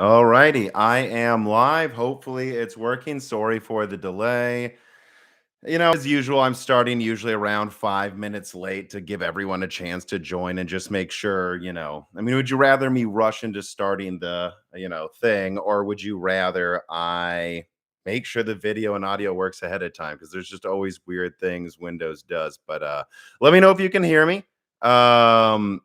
All righty, I am live. Hopefully, it's working. Sorry for the delay. As usual, I'm starting usually around 5 minutes late to give everyone a chance to join and just make sure, would you rather me rush into starting the, thing, or would you rather I make sure the video and audio works ahead of time? Because there's just always weird things Windows does. But let me know if you can hear me. Um,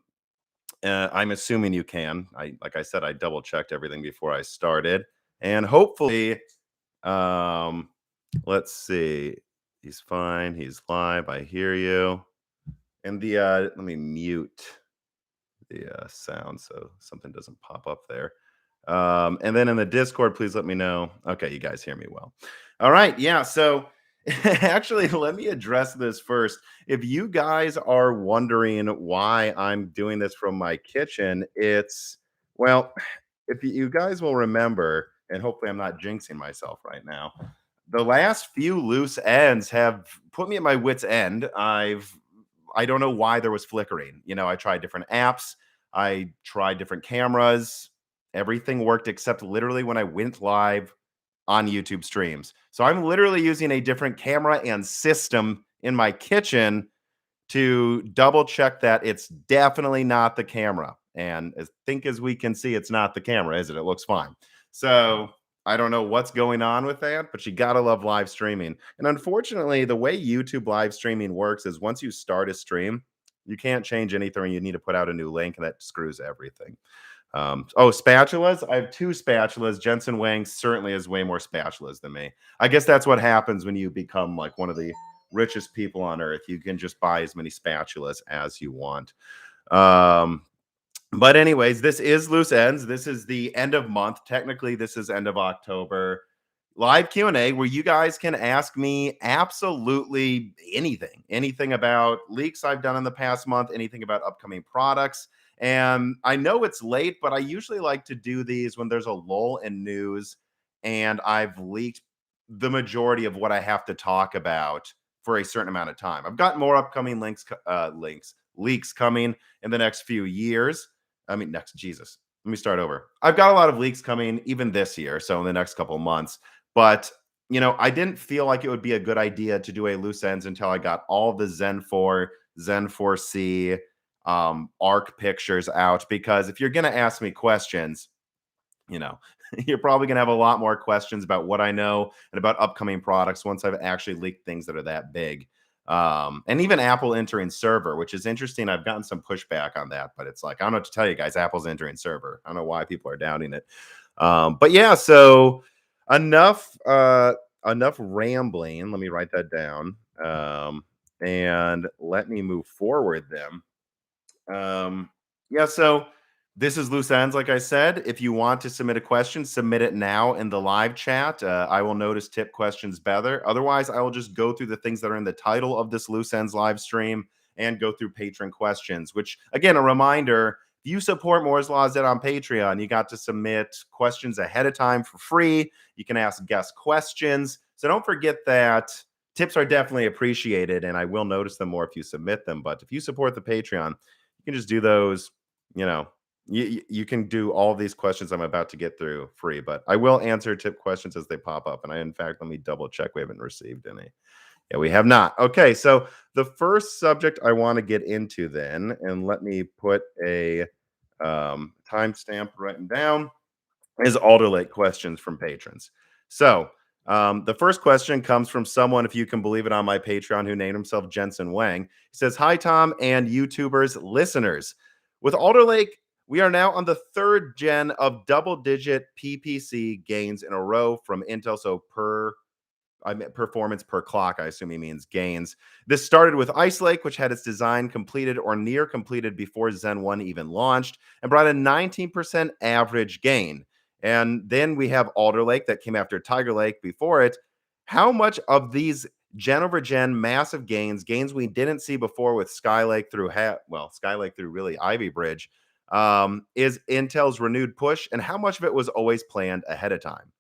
I'm assuming you can. Like I said, I double checked everything before I started, and hopefully, um, let's see. He's fine. He's live. I hear you. And let me mute the sound so something doesn't pop up there. And then in the Discord, please let me know. Okay, you guys hear me well. All right, yeah. So actually, let me address this first. If you guys are wondering why I'm doing this from my kitchen, well, if you guys will remember, and hopefully I'm not jinxing myself right now, the last few loose ends have put me at my wit's end. I don't know why there was flickering. I tried different apps, I tried different cameras. Everything worked except literally when I went live on YouTube streams. So I'm literally using a different camera and system in my kitchen to double check that it's definitely not the camera. And as we can see, it's not the camera, is it? It looks fine. So I don't know what's going on with that, but you gotta love live streaming. And unfortunately, the way YouTube live streaming works is once you start a stream, you can't change anything. You need to put out a new link, and that screws everything. Spatulas. I have two spatulas. Jensen Wang certainly has way more spatulas than me. I guess that's what happens when you become like one of the richest people on earth. You can just buy as many spatulas as you want. Um, but anyways, this is loose ends. This is the end of month. Technically, this is end of October. Live Q&A where you guys can ask me absolutely anything about leaks I've done in the past month, anything about upcoming products. And I know it's late, but I usually like to do these when there's a lull in news and I've leaked the majority of what I have to talk about for a certain amount of time. I've got more upcoming leaks coming in the next few years. Jesus. Let me start over. I've got a lot of leaks coming even this year, so in the next couple of months. But I didn't feel like it would be a good idea to do a loose ends until I got all the Zen 4, Zen 4C, ARC pictures out. Because if you're going to ask me questions, you know, you're probably going to have a lot more questions about what I know and about upcoming products once I've actually leaked things that are that big. And even Apple entering server, which is interesting. I've gotten some pushback on that, but it's like, I don't know what to tell you guys. Apple's entering server. I don't know why people are doubting it. But yeah, so enough enough rambling. Let me write that down. And let me move forward then. Yeah, so this is loose ends, like I said. If you want to submit a question, submit it now in the live chat. I will notice tip questions better. Otherwise, I will just go through the things that are in the title of this loose ends live stream and go through patron questions, which, again, a reminder, if you support Moore's Law Z on Patreon, you got to submit questions ahead of time for free. You can ask guest questions. So don't forget that tips are definitely appreciated, and I will notice them more if you submit them. But if you support the Patreon, you can just do those. You can do all these questions I'm about to get through free, but I will answer tip questions as they pop up. And in fact, let me double check. We haven't received any. Yeah, we have not. Okay, so the first subject I want to get into then, and let me put a timestamp written down, is Alder Lake questions from patrons. So the first question comes from someone, if you can believe it, on my Patreon, who named himself Jensen Wang. He says, "Hi, Tom and YouTubers listeners. With Alder Lake, we are now on the third gen of double-digit PPC gains in a row from Intel. So performance per clock, I assume he means gains. This started with Ice Lake, which had its design completed or near completed before Zen 1 even launched, and brought a 19% average gain. And then we have Alder Lake that came after Tiger Lake before it. How much of these gen over gen massive gains we didn't see before with Skylake through Skylake through really Ivy Bridge, is Intel's renewed push, and how much of it was always planned ahead of time?"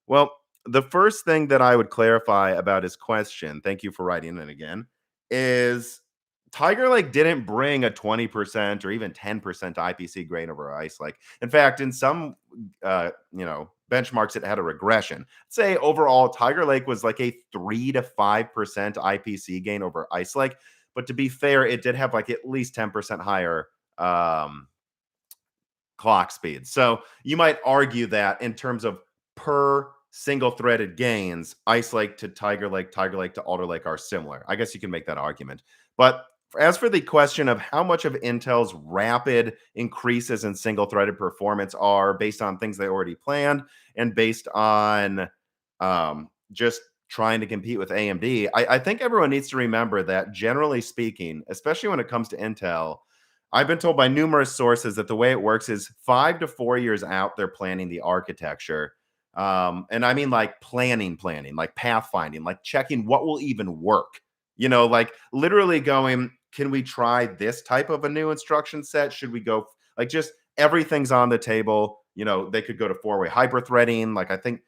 Well, the first thing that I would clarify about his question, thank you for writing it again, is Tiger Lake didn't bring a 20% or even 10% IPC grain over Ice Lake. In fact, in some benchmarks, it had a regression. Say overall, Tiger Lake was like a 3 to 5% IPC gain over Ice Lake. But to be fair, it did have like at least 10% higher clock speed. So you might argue that in terms of per single threaded gains, Ice Lake to Tiger Lake to Alder Lake are similar. I guess you can make that argument. But as for the question of how much of Intel's rapid increases in single threaded performance are based on things they already planned and based on just trying to compete with AMD, I think everyone needs to remember that generally speaking, especially when it comes to Intel, I've been told by numerous sources that the way it works is 5 to 4 years out, they're planning the architecture. And I mean like planning, like pathfinding, like checking what will even work. Like literally going, can we try this type of a new instruction set? Should we go like just everything's on the table? They could go to four-way hyperthreading. Like I think,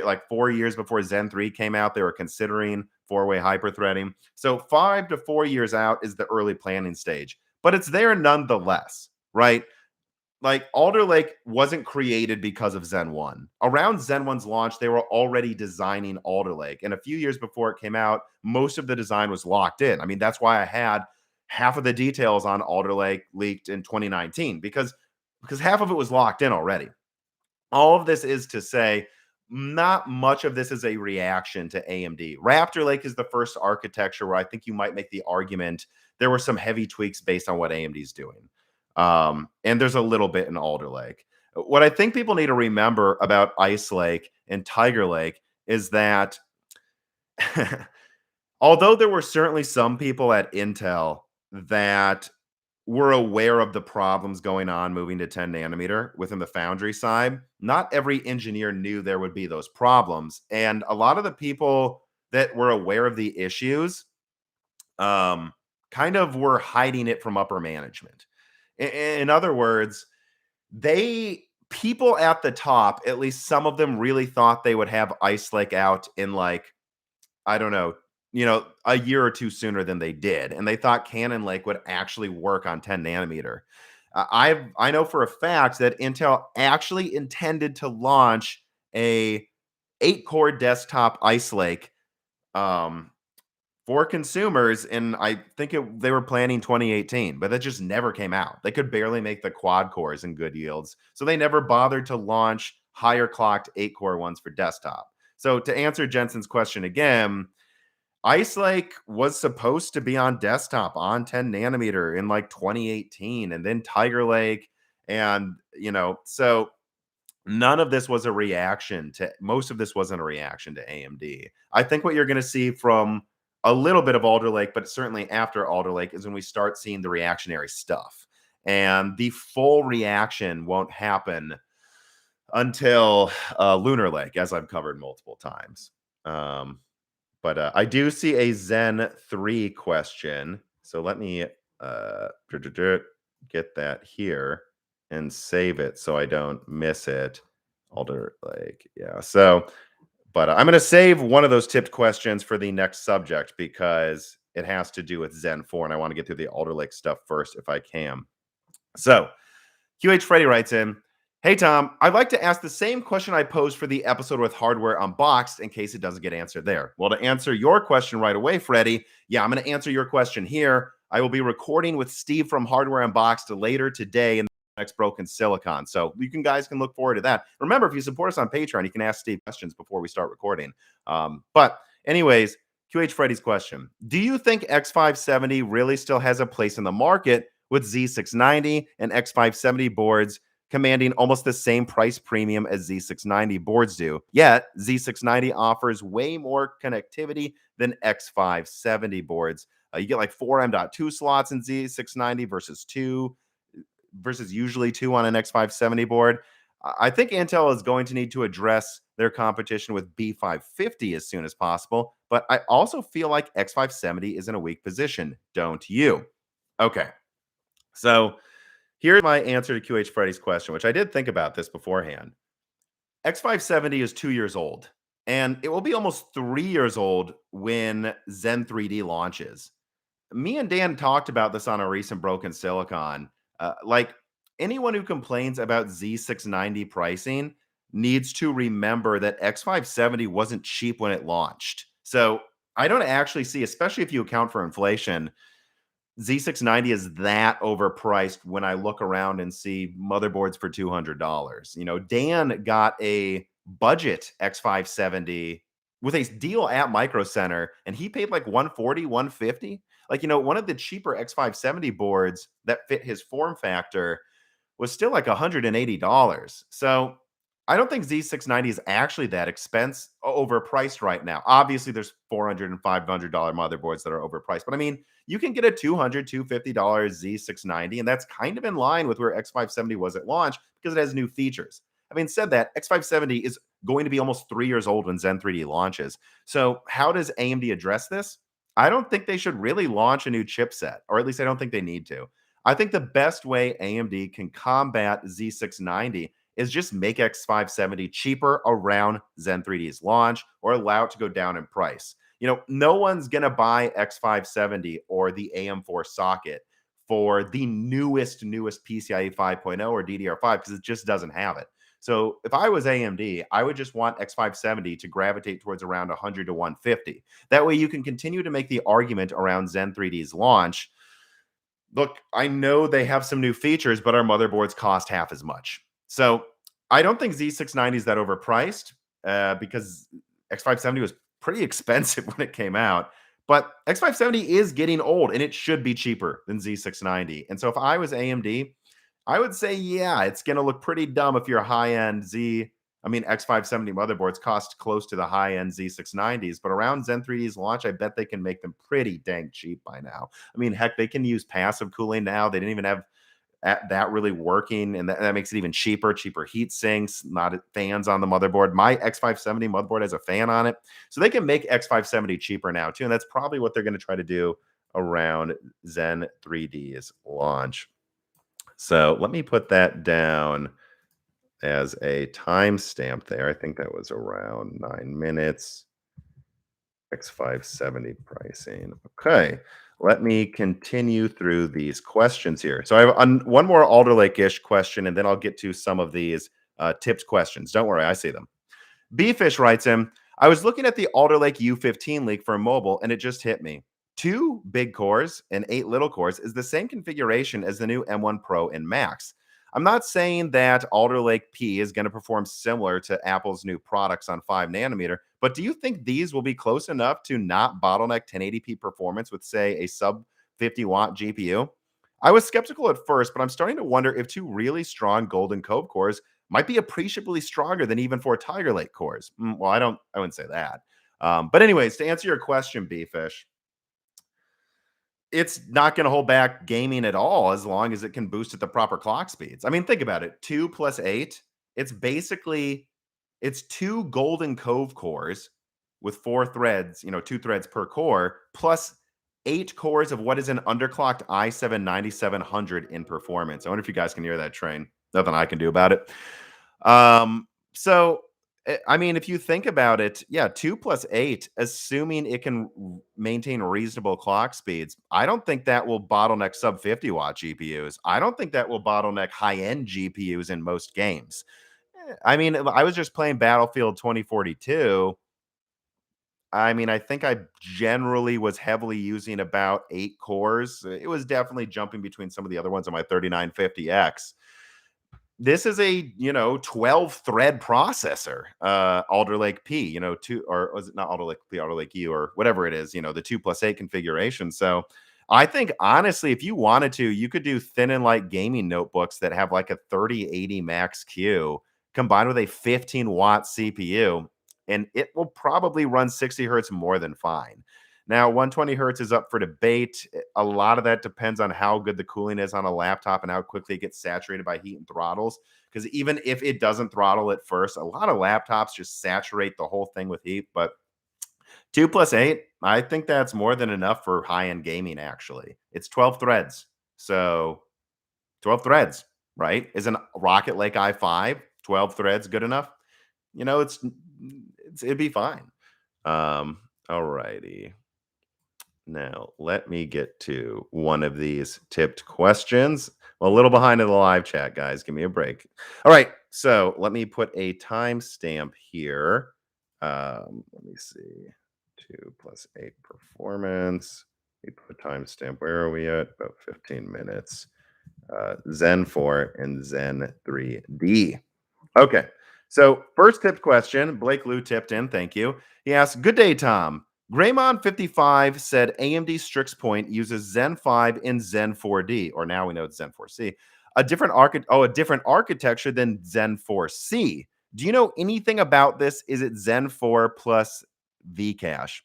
like 4 years before Zen 3 came out, they were considering four-way hyperthreading. So 5 to 4 years out is the early planning stage, but it's there nonetheless, right? Like Alder Lake wasn't created because of Zen 1. Around Zen 1's launch, they were already designing Alder Lake. And a few years before it came out, most of the design was locked in. I mean, that's why I had half of the details on Alder Lake leaked in 2019 because half of it was locked in already. All of this is to say, not much of this is a reaction to AMD. Raptor Lake is the first architecture where I think you might make the argument there were some heavy tweaks based on what AMD's doing. And there's a little bit in Alder Lake. What I think people need to remember about Ice Lake and Tiger Lake is that although there were certainly some people at Intel that were aware of the problems going on moving to 10 nanometer within the foundry side, not every engineer knew there would be those problems. And a lot of the people that were aware of the issues kind of were hiding it from upper management. In other words, people at the top, at least some of them really thought they would have Ice Lake out in like, I don't know, a year or two sooner than they did. And they thought Cannon Lake would actually work on 10 nanometer. I know for a fact that Intel actually intended to launch a 8-core desktop Ice Lake for consumers, and I think they were planning 2018, but that just never came out. They could barely make the quad cores in good yields, so they never bothered to launch higher clocked 8-core ones for desktop. So to answer Jensen's question again, Ice Lake was supposed to be on desktop on 10 nanometer in like 2018, and then Tiger Lake, and so none of this was a reaction to most of this wasn't a reaction to AMD. I think what you're going to see from a little bit of Alder Lake, but certainly after Alder Lake, is when we start seeing the reactionary stuff. And the full reaction won't happen until Lunar Lake, as I've covered multiple times. But I do see a Zen 3 question. So let me get that here and save it so I don't miss it. Alder Lake. Yeah. So, but I'm going to save one of those tipped questions for the next subject because it has to do with Zen 4. And I want to get through the Alder Lake stuff first if I can. So, QH Freddy writes in, "Hey, Tom, I'd like to ask the same question I posed for the episode with Hardware Unboxed in case it doesn't get answered there." Well, to answer your question right away, Freddy, yeah, I'm going to answer your question here. I will be recording with Steve from Hardware Unboxed later today in the next Broken Silicon. So you guys can look forward to that. Remember, if you support us on Patreon, you can ask Steve questions before we start recording. But anyways, QH Freddy's question. Do you think X570 really still has a place in the market with Z690 and X570 boards commanding almost the same price premium as Z690 boards do? Yet, Z690 offers way more connectivity than X570 boards. You get like 4 M.2 slots in Z690 versus usually 2 on an X570 board. I think Intel is going to need to address their competition with B550 as soon as possible, but I also feel like X570 is in a weak position. Don't you? Okay. So here's my answer to QH Freddy's question, which I did think about this beforehand. X570 is 2 years old, and it will be almost 3 years old when Zen 3D launches. Me and Dan talked about this on a recent Broken Silicon. Like anyone who complains about Z690 pricing needs to remember that X570 wasn't cheap when it launched. So I don't actually see, especially if you account for inflation, Z690 is that overpriced when I look around and see motherboards for $200. Dan got a budget X570 with a deal at Micro Center, and he paid like 140, 150. Like, one of the cheaper X570 boards that fit his form factor was still like $180. So I don't think Z690 is actually that overpriced right now. Obviously, there's $400 and $500 motherboards that are overpriced, but I mean, you can get a $200, $250 Z690, and that's kind of in line with where X570 was at launch because it has new features. Having said that, X570 is going to be almost 3 years old when Zen 3D launches. So, how does AMD address this? I don't think they should really launch a new chipset, or at least I don't think they need to. I think the best way AMD can combat Z690 is just make X570 cheaper around Zen 3D's launch or allow it to go down in price. No one's going to buy X570 or the AM4 socket for the newest PCIe 5.0 or DDR5 because it just doesn't have it. So if I was AMD, I would just want X570 to gravitate towards around 100 to 150. That way you can continue to make the argument around Zen 3D's launch. Look, I know they have some new features, but our motherboards cost half as much. So I don't think Z690 is that overpriced because X570 was pretty expensive when it came out. But X570 is getting old and it should be cheaper than Z690. And so if I was AMD, I would say, yeah, it's going to look pretty dumb if your high-end X570 motherboards cost close to the high-end Z690s, but around Zen 3D's launch, I bet they can make them pretty dang cheap by now. I mean, heck, they can use passive cooling now. They didn't even have that really working, and that makes it even cheaper heat sinks, not fans on the motherboard. My X570 motherboard has a fan on it, so they can make X570 cheaper now too, and that's probably what they're going to try to do around Zen 3D's launch. So let me put that down as a timestamp there. I think that was around 9 minutes. X570 pricing. Okay. Let me continue through these questions here. So I have one more Alder Lake-ish question, and then I'll get to some of these tips questions. Don't worry, I see them. B-Fish writes in, I was looking at the Alder Lake U15 leak for mobile, and it just hit me. 2 big cores and 8 little cores is the same configuration as the new M1 Pro and Max. I'm not saying that Alder Lake P is going to perform similar to Apple's new products on 5 nanometer, but do you think these will be close enough to not bottleneck 1080p performance with, say, a sub 50-watt GPU? I was skeptical at first, but I'm starting to wonder if 2 really strong Golden Cove cores might be appreciably stronger than even 4 Tiger Lake cores. Well, I wouldn't say that. But anyways, to answer your question, B-Fish, it's not going to hold back gaming at all as long as it can boost at the proper clock speeds. I mean, think about it. 2 plus 8, it's 2 Golden Cove cores with 4 threads, 2 threads per core, plus 8 cores of what is an underclocked i7 9700 in performance. I wonder if you guys can hear that train. Nothing I can do about it. So I mean, if you think about it, yeah, 2 plus 8, assuming it can maintain reasonable clock speeds, I don't think that will bottleneck sub 50-watt GPUs. I don't think that will bottleneck high-end GPUs in most games. I mean, I was just playing Battlefield 2042. I mean, I think I generally was heavily using about 8 cores. It was definitely jumping between some of the other ones on my 3950X. This is a 12 thread processor, Alder Lake P, two, or was it not Alder Lake P, Alder Lake U, or whatever it is, the 2 plus 8 configuration. So I think honestly, if you wanted to, you could do thin and light gaming notebooks that have like a 3080 max Q combined with a 15-watt CPU, and it will probably run 60 hertz more than fine. Now, 120 hertz is up for debate. A lot of that depends on how good the cooling is on a laptop and how quickly it gets saturated by heat and throttles. Because even if it doesn't throttle at first, a lot of laptops just saturate the whole thing with heat. But 2 plus 8, I think that's more than enough for high-end gaming, actually. It's 12 threads. So 12 threads, right? Is an Rocket Lake i5, 12 threads good enough? It'd be fine. All righty. Now, let me get to one of these tipped questions. I'm a little behind in the live chat, guys. Give me a break. All right. So let me put a timestamp here. Let me see. 2 plus 8 performance. We put a timestamp. Where are we at? About 15 minutes. Zen 4 and Zen 3D. Okay. So, first tipped question, Blake Lou tipped in. Thank you. He asked, "Good day, Tom. Greymon55 said AMD Strix Point uses Zen 5 in Zen 4D, or now we know it's Zen 4C, a different architecture than Zen 4C. Do you know anything about this? Is it Zen 4 plus Vcache?"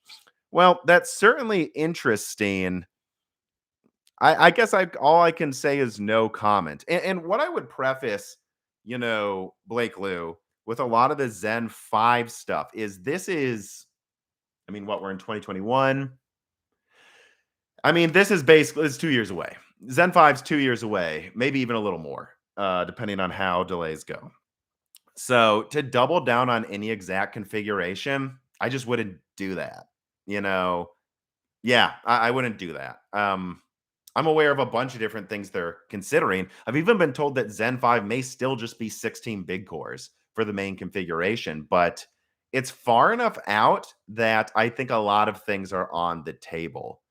Well, that's certainly interesting. I guess all I can say is no comment. And what I would preface, Blake Lou, with a lot of the Zen 5 stuff is I mean, what we're in 2021. I mean, this is basically it's 2 years away. Zen 5's 2 years away, maybe even a little more, depending on how delays go. So to double down on any exact configuration, I just wouldn't do that. You know, yeah, I wouldn't do that. I'm aware of a bunch of different things they're considering. I've even been told that Zen 5 may still just be 16 big cores for the main configuration, but it's far enough out that I think a lot of things are on the table.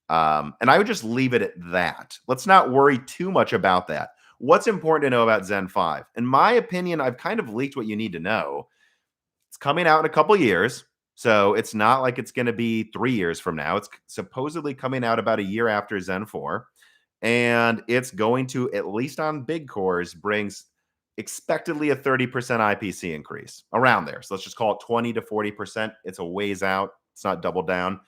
And I would just leave it at that. Let's not worry too much about that. What's important to know about Zen 5? In my opinion, I've kind of leaked what you need to know. It's coming out in a couple years. So it's not like it's going to be 3 years from now. It's supposedly coming out about a year after Zen 4. And it's going to, at least on big cores, brings expectedly a 30% IPC increase around there. So let's just call it 20 to 40%. It's a ways out. It's not double down.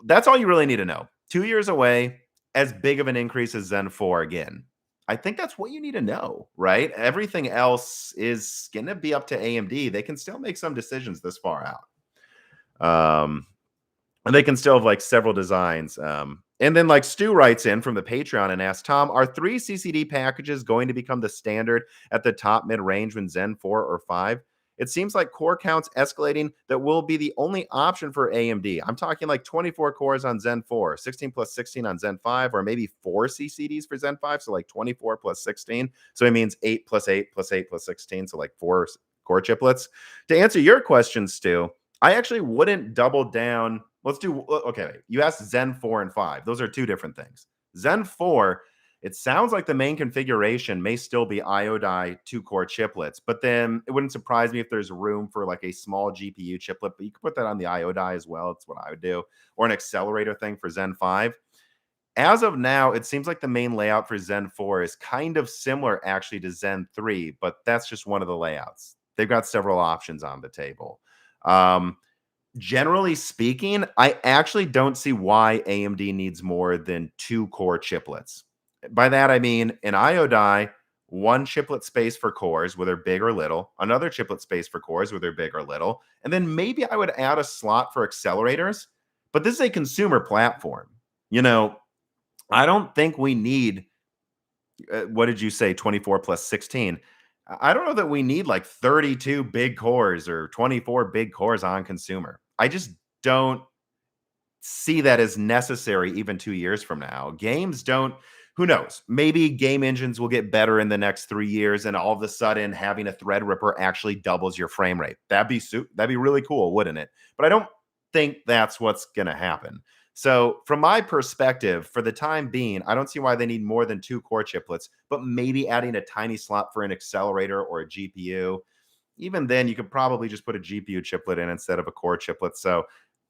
That's all you really need to know. 2 years away, as big of an increase as Zen 4 again. I think that's what you need to know, right? Everything else is going to be up to AMD. They can still make some decisions this far out. And they can still have like several designs. And then like Stu writes in from the Patreon and asks, Tom, are 3 CCD packages going to become the standard at the top mid-range when Zen 4 or 5? It seems like core counts escalating that will be the only option for AMD. I'm talking like 24 cores on Zen 4, 16 plus 16 on Zen 5, or maybe 4 CCDs for Zen 5, so like 24 plus 16. So it means 8 plus 8 plus 8 plus 16, so like 4 core chiplets. To answer your question, Stu, I actually wouldn't double down. Okay, you asked Zen 4 and 5. Those are 2 different things. Zen 4, it sounds like the main configuration may still be IO die 2-core chiplets, but then it wouldn't surprise me if there's room for like a small GPU chiplet, but you could put that on the IO die as well. That's what I would do. Or an accelerator thing for Zen 5. As of now, it seems like the main layout for Zen 4 is kind of similar actually to Zen 3, but that's just one of the layouts. They've got several options on the table. Generally speaking, I actually don't see why AMD needs more than 2 core chiplets. By that, I mean an IO die, 1 chiplet space for cores, whether big or little, another chiplet space for cores, whether big or little, and then maybe I would add a slot for accelerators. But this is a consumer platform. I don't think we need, what did you say, 24 plus 16? I don't know that we need like 32 big cores or 24 big cores on consumer. I just don't see that as necessary even 2 years from now. Games don't, who knows? Maybe game engines will get better in the next 3 years, and all of a sudden having a Threadripper actually doubles your frame rate. That'd be really cool, wouldn't it? But I don't think that's what's going to happen. So from my perspective, for the time being, I don't see why they need more than 2 core chiplets, but maybe adding a tiny slot for an accelerator or a GPU. Even then, you could probably just put a GPU chiplet in instead of a core chiplet. So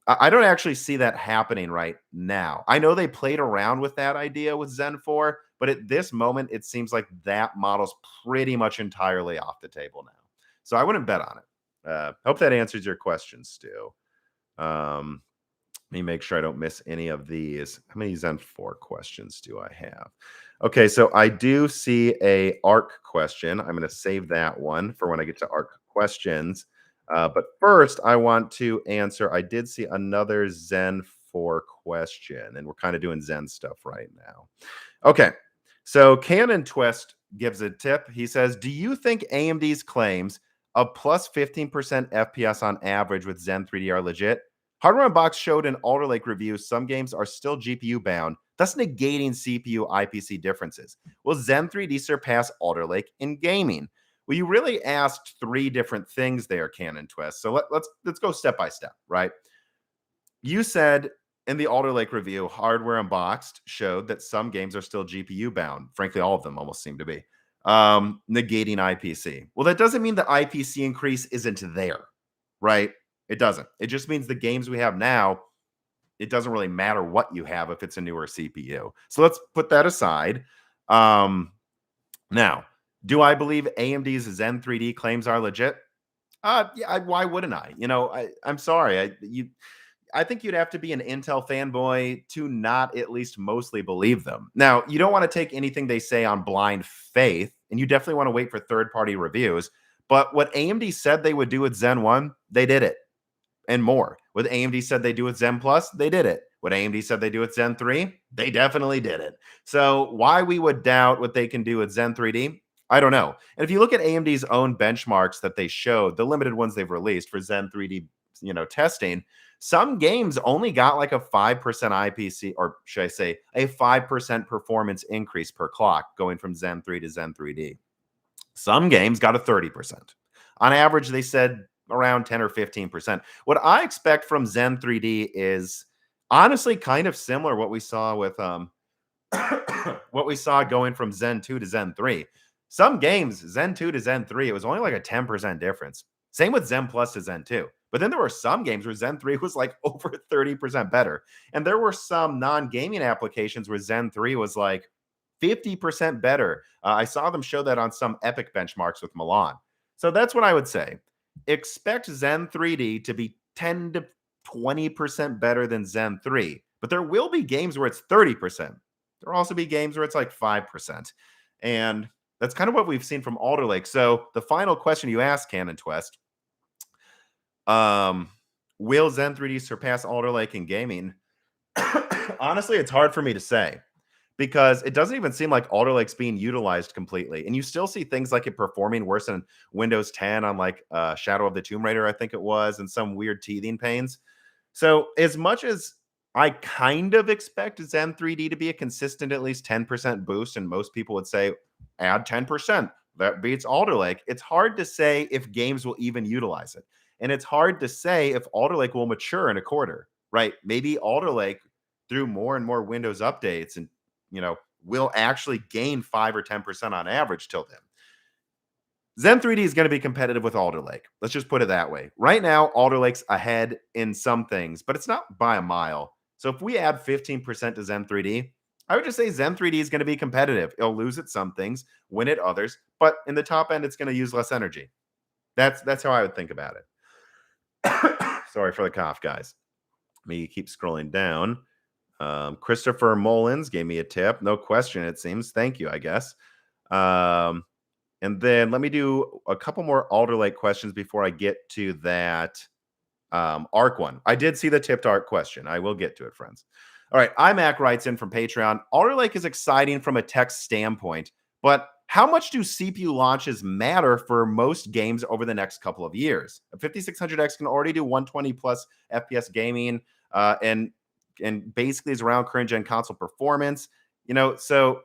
I don't actually see that happening right now. I know they played around with that idea with Zen 4, but at this moment, it seems like that model's pretty much entirely off the table now. So I wouldn't bet on it. Hope that answers your question, Stu. Let me make sure I don't miss any of these. How many Zen 4 questions do I have? Okay, so I do see a ARC question. I'm going to save that one for when I get to ARC questions. But first, I want to answer. I did see another Zen 4 question, and we're kind of doing Zen stuff right now. Okay, so Canon Twist gives a tip. He says, do you think AMD's claims of plus 15% FPS on average with Zen 3D are legit? Hardware Unboxed showed in Alder Lake review some games are still GPU bound, thus negating CPU IPC differences. Will Zen 3D surpass Alder Lake in gaming? Well, you really asked three different things there, Canon Twist. So let's go step by step, right? You said in the Alder Lake review, Hardware Unboxed showed that some games are still GPU bound. Frankly, all of them almost seem to be negating IPC. Well, that doesn't mean the IPC increase isn't there, right? It doesn't. It just means the games we have now, it doesn't really matter what you have if it's a newer CPU. So let's put that aside. Now, do I believe AMD's Zen 3D claims are legit? Yeah. Why wouldn't I? I'm sorry. I think you'd have to be an Intel fanboy to not at least mostly believe them. Now, you don't want to take anything they say on blind faith, and you definitely want to wait for third-party reviews. But what AMD said they would do with Zen 1, they did it, and more. What AMD said they do with Zen Plus, they did it. What AMD said they do with Zen 3, they definitely did it. So why we would doubt what they can do with Zen 3D, I don't know. And if you look at AMD's own benchmarks that they showed, the limited ones they've released for Zen 3D, testing, some games only got like a 5% IPC, or should I say a 5% performance increase per clock going from Zen 3 to Zen 3D. Some games got a 30%. On average, they said around 10 or 15%. What I expect from Zen 3D is honestly kind of similar what we saw with what we saw going from Zen 2 to Zen 3. Some games, Zen 2 to Zen 3, it was only like a 10% difference. Same with Zen Plus to Zen 2. But then there were some games where Zen 3 was like over 30% better. And there were some non-gaming applications where Zen 3 was like 50% better. I saw them show that on some Epic benchmarks with Milan. So that's what I would say. Expect Zen 3D to be 10 to 20% better than Zen 3. But there will be games where it's 30%. There will also be games where it's like 5%. And that's kind of what we've seen from Alder Lake. So the final question you asked, Canon Twist, will Zen 3D surpass Alder Lake in gaming? Honestly, it's hard for me to say because it doesn't even seem like Alder Lake's being utilized completely. And you still see things like it performing worse than Windows 10 on like Shadow of the Tomb Raider, I think it was, and some weird teething pains. So as much as I kind of expect Zen 3D to be a consistent at least 10% boost, and most people would say add 10%, that beats Alder Lake, it's hard to say if games will even utilize it. And it's hard to say if Alder Lake will mature in a quarter, right? Maybe Alder Lake, through more and more Windows updates, and will actually gain 5 or 10% on average till then. Zen 3D is going to be competitive with Alder Lake. Let's just put it that way. Right now, Alder Lake's ahead in some things, but it's not by a mile. So if we add 15% to Zen 3D, I would just say Zen 3D is going to be competitive. It'll lose at some things, win at others, but in the top end, it's going to use less energy. That's how I would think about it. Sorry for the cough, guys. Me keep scrolling down. Christopher Mullins gave me a tip. No question, it seems. Thank you, I guess. And then let me do a couple more Alder Lake questions before I get to that ARC one. I did see the tipped ARC question. I will get to it, friends. All right, iMac writes in from Patreon. Alder Lake is exciting from a tech standpoint, but how much do CPU launches matter for most games over the next couple of years? A 5600X can already do 120 plus FPS gaming, and basically is around current gen console performance. So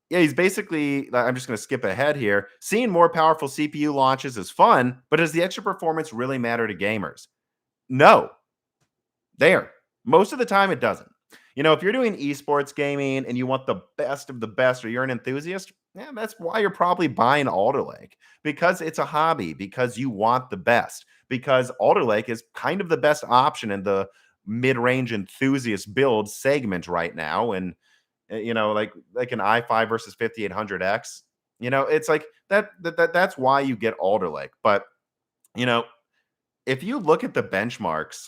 yeah, he's basically, I'm just going to skip ahead here. Seeing more powerful CPU launches is fun, but does the extra performance really matter to gamers? No. Most of the time it doesn't. If you're doing esports gaming and you want the best of the best, or you're an enthusiast, that's why you're probably buying Alder Lake, because it's a hobby, because you want the best, because Alder Lake is kind of the best option in the mid-range enthusiast build segment right now. And like an i5 versus 5800X, it's like that's why you get Alder Lake. But if you look at the benchmarks,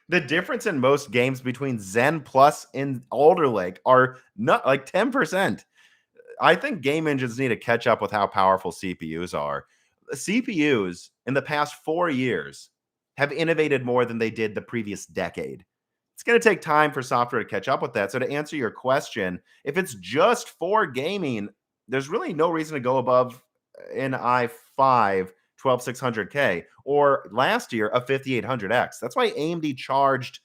the difference in most games between Zen Plus and Alder Lake are not like 10%. I think game engines need to catch up with how powerful CPUs are. CPUs in the past 4 years have innovated more than they did the previous decade. It's going to take time for software to catch up with that. So to answer your question, if it's just for gaming, there's really no reason to go above an i5 12600K, or last year a 5800X. That's why AMD charged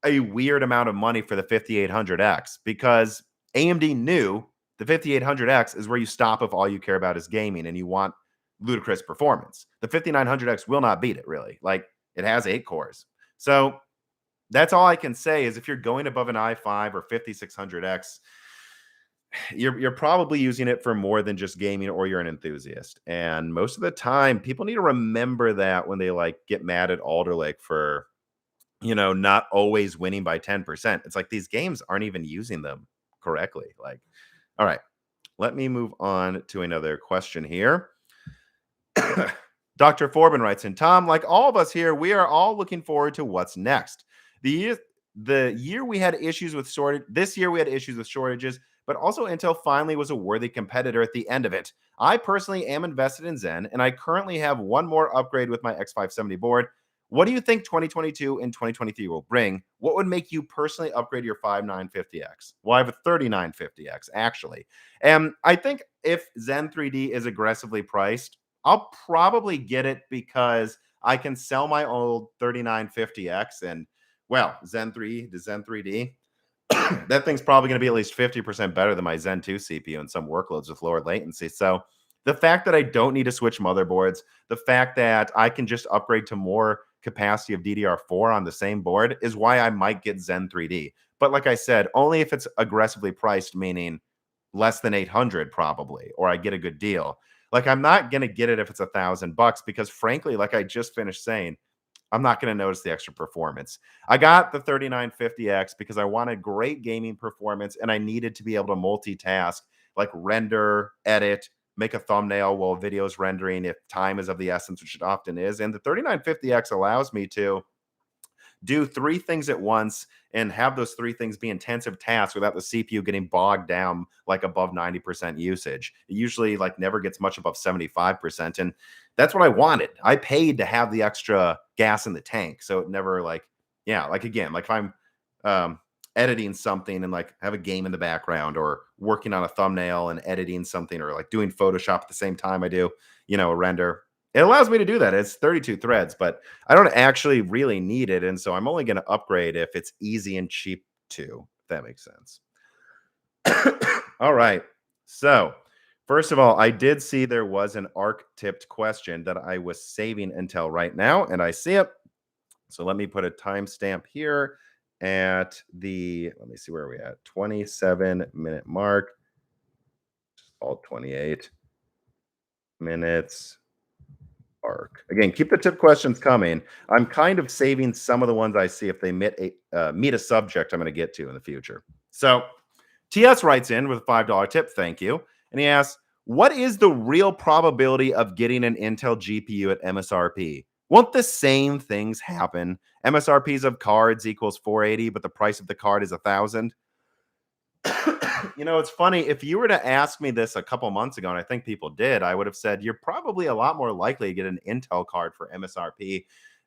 a weird amount of money for the 5800X, because AMD knew the 5800X is where you stop if all you care about is gaming and you want ludicrous performance. The 5900X will not beat it, really. Like, it has 8 cores. So that's all I can say is if you're going above an i5 or 5600X, you're probably using it for more than just gaming, or you're an enthusiast. And most of the time, people need to remember that when they like get mad at Alder Lake for, not always winning by 10%. It's like these games aren't even using them correctly. Like, all right, let me move on to another question here. Dr. Forbin writes in, Tom, like all of us here, we are all looking forward to what's next. The year we had issues with shortage, this year we had issues with shortages, but also Intel finally was a worthy competitor at the end of it. I personally am invested in Zen, and I currently have one more upgrade with my X570 board. What do you think 2022 and 2023 will bring? What would make you personally upgrade your 5950X? Well, I have a 3950X, actually. And I think if Zen 3D is aggressively priced, I'll probably get it because I can sell my old 3950X and, well, Zen 3 to Zen 3D. That thing's probably going to be at least 50% better than my Zen 2 CPU in some workloads with lower latency. So the fact that I don't need to switch motherboards, the fact that I can just upgrade to more capacity of DDR4 on the same board is why I might get Zen 3D. But like I said, only if it's aggressively priced, meaning less than 800 probably, or I get a good deal. Like, I'm not going to get it if it's $1,000 because frankly, like I just finished saying, I'm not going to notice the extra performance. I got the 3950X because I wanted great gaming performance and I needed to be able to multitask, like render, edit, make a thumbnail while video is rendering if time is of the essence, which it often is. And the 3950X allows me to do 3 things at once and have those 3 things be intensive tasks without the CPU getting bogged down like above 90% usage. It usually like never gets much above 75%. And that's what I wanted. I paid to have the extra gas in the tank. So it never like, yeah, like again, like if I'm editing something and like have a game in the background or working on a thumbnail and editing something or like doing Photoshop at the same time I do, a render. It allows me to do that. It's 32 threads, but I don't actually really need it. And so I'm only going to upgrade if it's easy and cheap too, if that makes sense. All right. So first of all, I did see there was an ARC-tipped question that I was saving until right now, and I see it. So let me put a timestamp here at let me see where we at, 27-minute mark. All 28 minutes. ARC. Again, keep the tip questions coming. I'm kind of saving some of the ones I see if they meet a subject I'm going to get to in the future. So TS writes in with a $5 tip. Thank you. And he asks, what is the real probability of getting an Intel GPU at MSRP? Won't the same things happen? MSRPs of cards equals 480, but the price of the card is 1,000. It's funny. If you were to ask me this a couple months ago, and I think people did, I would have said you're probably a lot more likely to get an Intel card for MSRP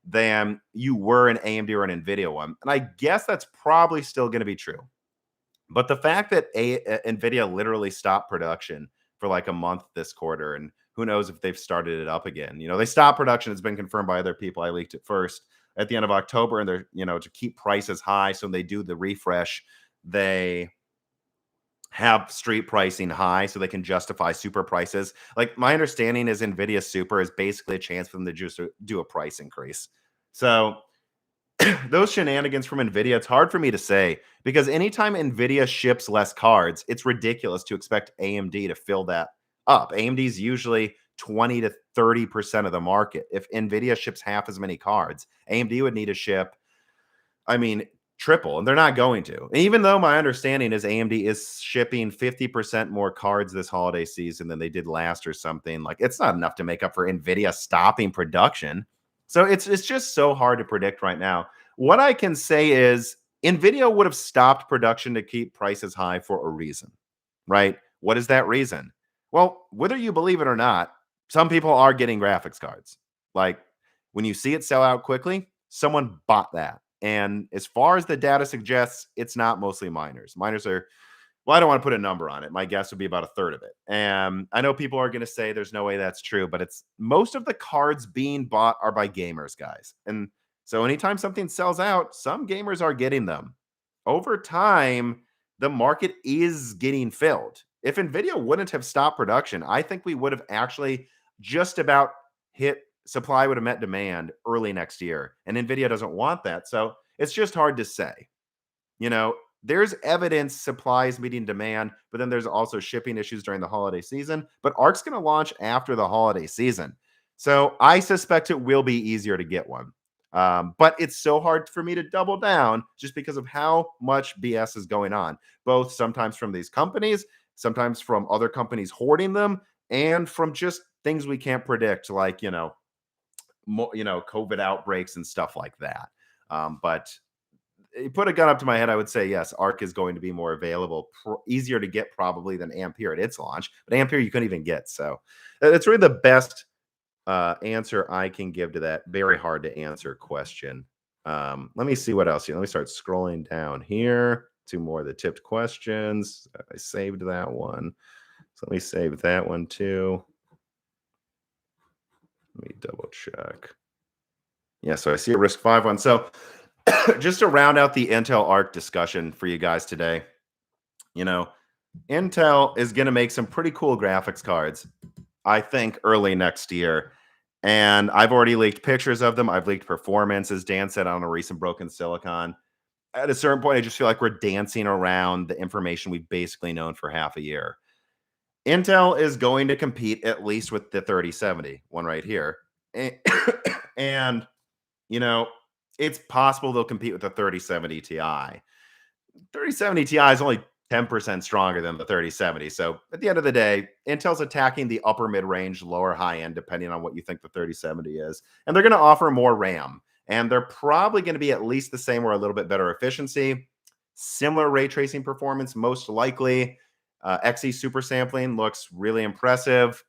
than you were an AMD or an Nvidia one. And I guess that's probably still going to be true. But the fact that Nvidia literally stopped production for like a month this quarter, and who knows if they've started it up again. They stopped production. It's been confirmed by other people. I leaked it first at the end of October, and they're, to keep prices high. So when they do the refresh, they have street pricing high so they can justify super prices. Like, my understanding is Nvidia Super is basically a chance for them to just do a price increase. So those shenanigans from Nvidia, it's hard for me to say because anytime Nvidia ships less cards, it's ridiculous to expect AMD to fill that up. AMD is usually 20 to 30% of the market. If Nvidia ships half as many cards, AMD would need to ship, triple, and they're not going to. And even though my understanding is AMD is shipping 50% more cards this holiday season than they did last or something, like it's not enough to make up for Nvidia stopping production. So it's just so hard to predict right now. What I can say is Nvidia would have stopped production to keep prices high for a reason, right? What is that reason? Well, whether you believe it or not, some people are getting graphics cards. Like, when you see it sell out quickly, someone bought that. And as far as the data suggests, it's not mostly miners. Miners are Well, I don't want to put a number on it. My guess would be about a third of it. And I know people are going to say there's no way that's true, but it's most of the cards being bought are by gamers, guys. And so anytime something sells out, some gamers are getting them. Over time, the market is getting filled. If Nvidia wouldn't have stopped production, I think we would have actually just about hit supply would have met demand early next year. And Nvidia doesn't want that. So it's just hard to say. You know, there's evidence supply is meeting demand, but then there's also shipping issues during the holiday season. But ARC's going to launch after the holiday season. So I suspect it will be easier to get one. But it's so hard for me to double down just because of how much BS is going on, both sometimes from these companies, sometimes from other companies hoarding them, and from just things we can't predict, like, COVID outbreaks and stuff like that. But you put a gun up to my head, I would say yes, Arc is going to be more available, easier to get probably than Ampere at its launch. But Ampere you couldn't even get. So that's really the best answer I can give to that very hard to answer question. Let me see what else. Let me start scrolling down here. Two more of the tipped questions. I saved that one. So let me save that one too. Let me double check. Yeah, so I see a RISC-V one. So just to round out the Intel Arc discussion for you guys today, Intel is going to make some pretty cool graphics cards, I think, early next year. And I've already leaked pictures of them. I've leaked performance, as Dan said on a recent Broken Silicon. At a certain point, I just feel like we're dancing around the information we've basically known for half a year. Intel is going to compete at least with the 3070, one right here. And it's possible they'll compete with the 3070 Ti. 3070 Ti is only 10% stronger than the 3070. So at the end of the day, Intel's attacking the upper mid-range, lower high end, depending on what you think the 3070 is. And they're going to offer more RAM. And they're probably going to be at least the same or a little bit better efficiency. Similar ray tracing performance, most likely. XE super sampling looks really impressive.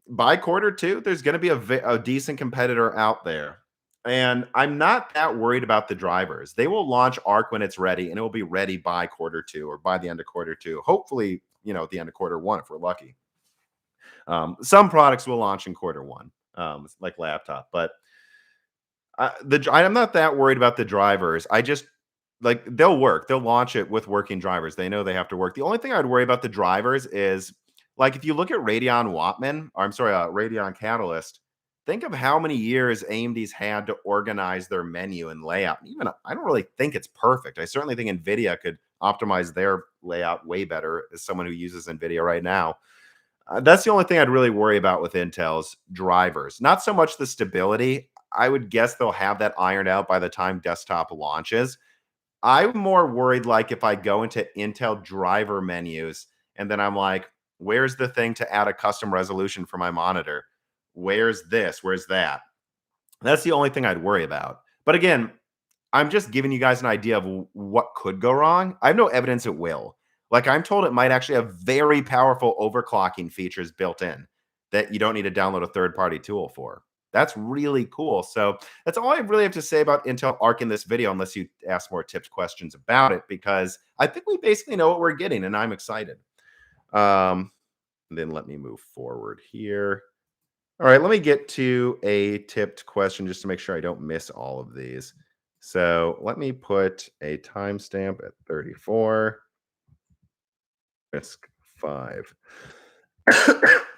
By quarter two, there's going to be a decent competitor out there. And I'm not that worried about the drivers. They will launch Arc when it's ready, and it will be ready by quarter two or by the end of quarter two. Hopefully, at the end of quarter one, if we're lucky. Some products will launch in quarter one, like laptop. But I'm not that worried about the drivers. I just they'll work. They'll launch it with working drivers. They know they have to work. The only thing I'd worry about the drivers is if you look at Radeon Radeon Catalyst. Think of how many years AMD's had to organize their menu and layout. Even I don't really think it's perfect. I certainly think Nvidia could optimize their layout way better as someone who uses Nvidia right now. That's the only thing I'd really worry about with Intel's drivers. Not so much the stability. I would guess they'll have that ironed out by the time desktop launches. I'm more worried if I go into Intel driver menus and then I'm like, where's the thing to add a custom resolution for my monitor? Where's this? Where's that? That's the only thing I'd worry about. But again, I'm just giving you guys an idea of what could go wrong. I have no evidence it will. I'm told it might actually have very powerful overclocking features built in that you don't need to download a third-party tool for. That's really cool. So that's all I really have to say about Intel Arc in this video, unless you ask more tipped questions about it, because I think we basically know what we're getting, and I'm excited. Then let me move forward here. All right, let me get to a tipped question just to make sure I don't miss all of these. So let me put a timestamp at 34. RISC-V.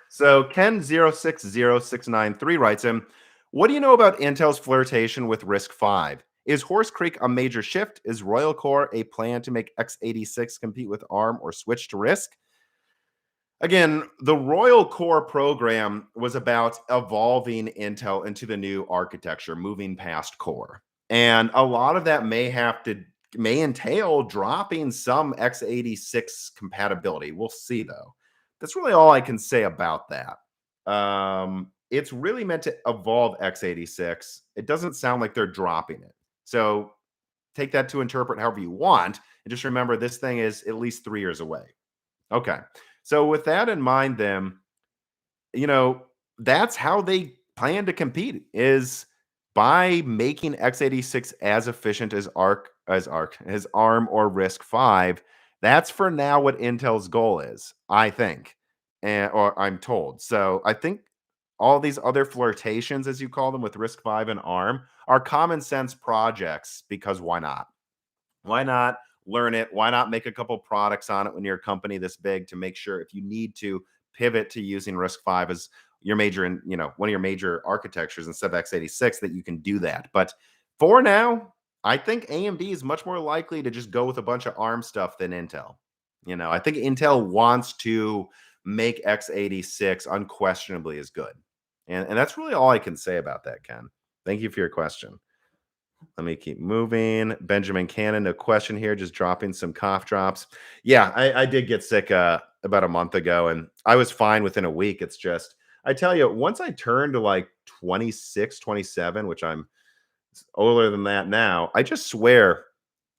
So Ken060693 writes in, what do you know about Intel's flirtation with RISC-V? Is Horse Creek a major shift? Is Royal Core a plan to make x86 compete with ARM or switch to RISC? Again, the Royal Core program was about evolving Intel into the new architecture, moving past Core. And a lot of that may entail dropping some x86 compatibility. We'll see, though. That's really all I can say about that. It's really meant to evolve x86. It doesn't sound like they're dropping it. So take that to interpret however you want. And just remember, this thing is at least 3 years away. Okay. So with that in mind, then, that's how they plan to compete, is by making x86 as efficient as ARM or RISC-V. That's for now what Intel's goal is, I think, and or I'm told. So I think all these other flirtations, as you call them, with RISC-V and ARM are common sense projects because why not? Why not learn it? Why not make a couple products on it when you're a company this big to make sure if you need to pivot to using RISC-V as your major and one of your major architectures instead of x86 that you can do that. But for now, I think AMD is much more likely to just go with a bunch of ARM stuff than Intel. I think Intel wants to make x86 unquestionably as good. And that's really all I can say about that, Ken. Thank you for your question. Let me keep moving. Benjamin Cannon, a question here, just dropping some cough drops. Yeah, I did get sick about a month ago, and I was fine within a week. It's just, I tell you, once I turned to like 26, 27, which I'm older than that now, I just swear,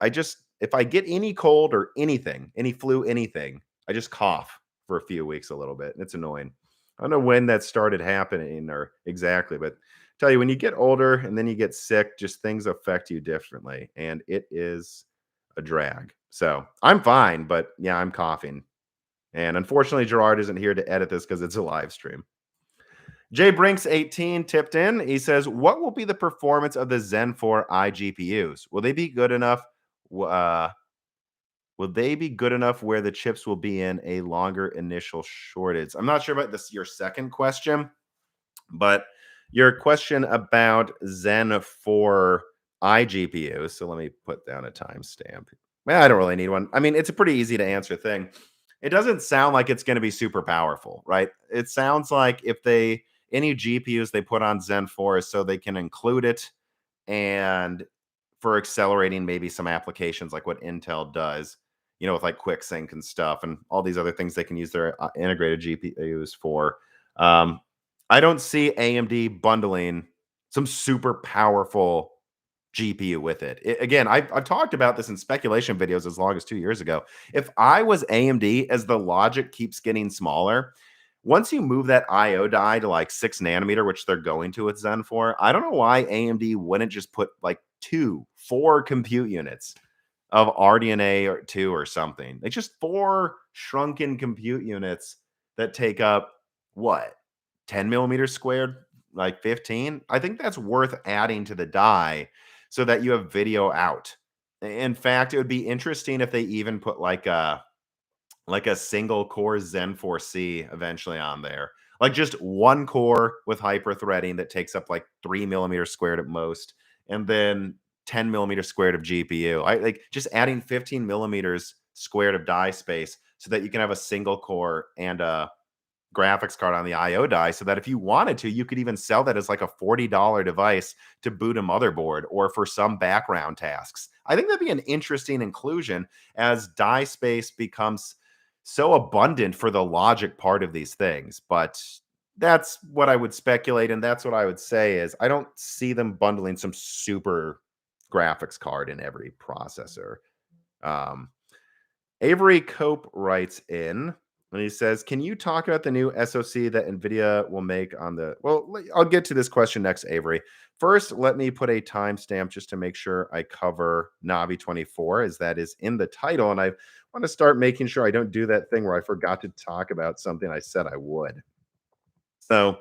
if I get any cold or anything, any flu, anything, I just cough for a few weeks a little bit, and it's annoying. I don't know when that started happening or exactly, but tell you when you get older and then you get sick, just things affect you differently, and it is a drag. So I'm fine, but yeah, I'm coughing. And unfortunately, Gerard isn't here to edit this because it's a live stream. Jay Brinks 18 tipped in. He says, "What will be the performance of the Zen 4 iGPUs? Will they be good enough? Uh, will they be good enough where the chips will be in a longer initial shortage?" I'm not sure about this. Your second question. But your question about Zen 4 iGPU, so let me put down a timestamp. Well, I don't really need one. I mean, it's a pretty easy to answer thing. It doesn't sound like it's going to be super powerful, right? It sounds like if any GPUs they put on Zen 4 is so they can include it and for accelerating maybe some applications like what Intel does, with like quick sync and stuff and all these other things they can use their integrated GPUs for. Um, I don't see AMD bundling some super powerful GPU with it. Again, I've talked about this in speculation videos as long as 2 years ago. If I was AMD, as the logic keeps getting smaller, once you move that IO die to like 6 nanometer, which they're going to with Zen 4, I don't know why AMD wouldn't just put like 4 compute units of RDNA or 2 or something. Like just 4 shrunken compute units that take up what? 10 millimeters squared, like 15. I think that's worth adding to the die so that you have video out. In fact, it would be interesting if they even put like a single core Zen 4C eventually on there. Like just one core with hyper threading that takes up like 3 millimeters squared at most, and then 10 millimeters squared of GPU. I like just adding 15 millimeters squared of die space so that you can have a single core and a graphics card on the IO die so that if you wanted to, you could even sell that as like a $40 device to boot a motherboard or for some background tasks. I think that'd be an interesting inclusion as die space becomes so abundant for the logic part of these things. But that's what I would speculate. And that's what I would say is I don't see them bundling some super graphics card in every processor. Um, Avery Cope writes in and he says, "Can you talk about the new SoC that Nvidia will make on the?" Well, I'll get to this question next, Avery. First, let me put a timestamp just to make sure I cover Navi 24, as that is in the title, and I want to start making sure I don't do that thing where I forgot to talk about something I said I would. So,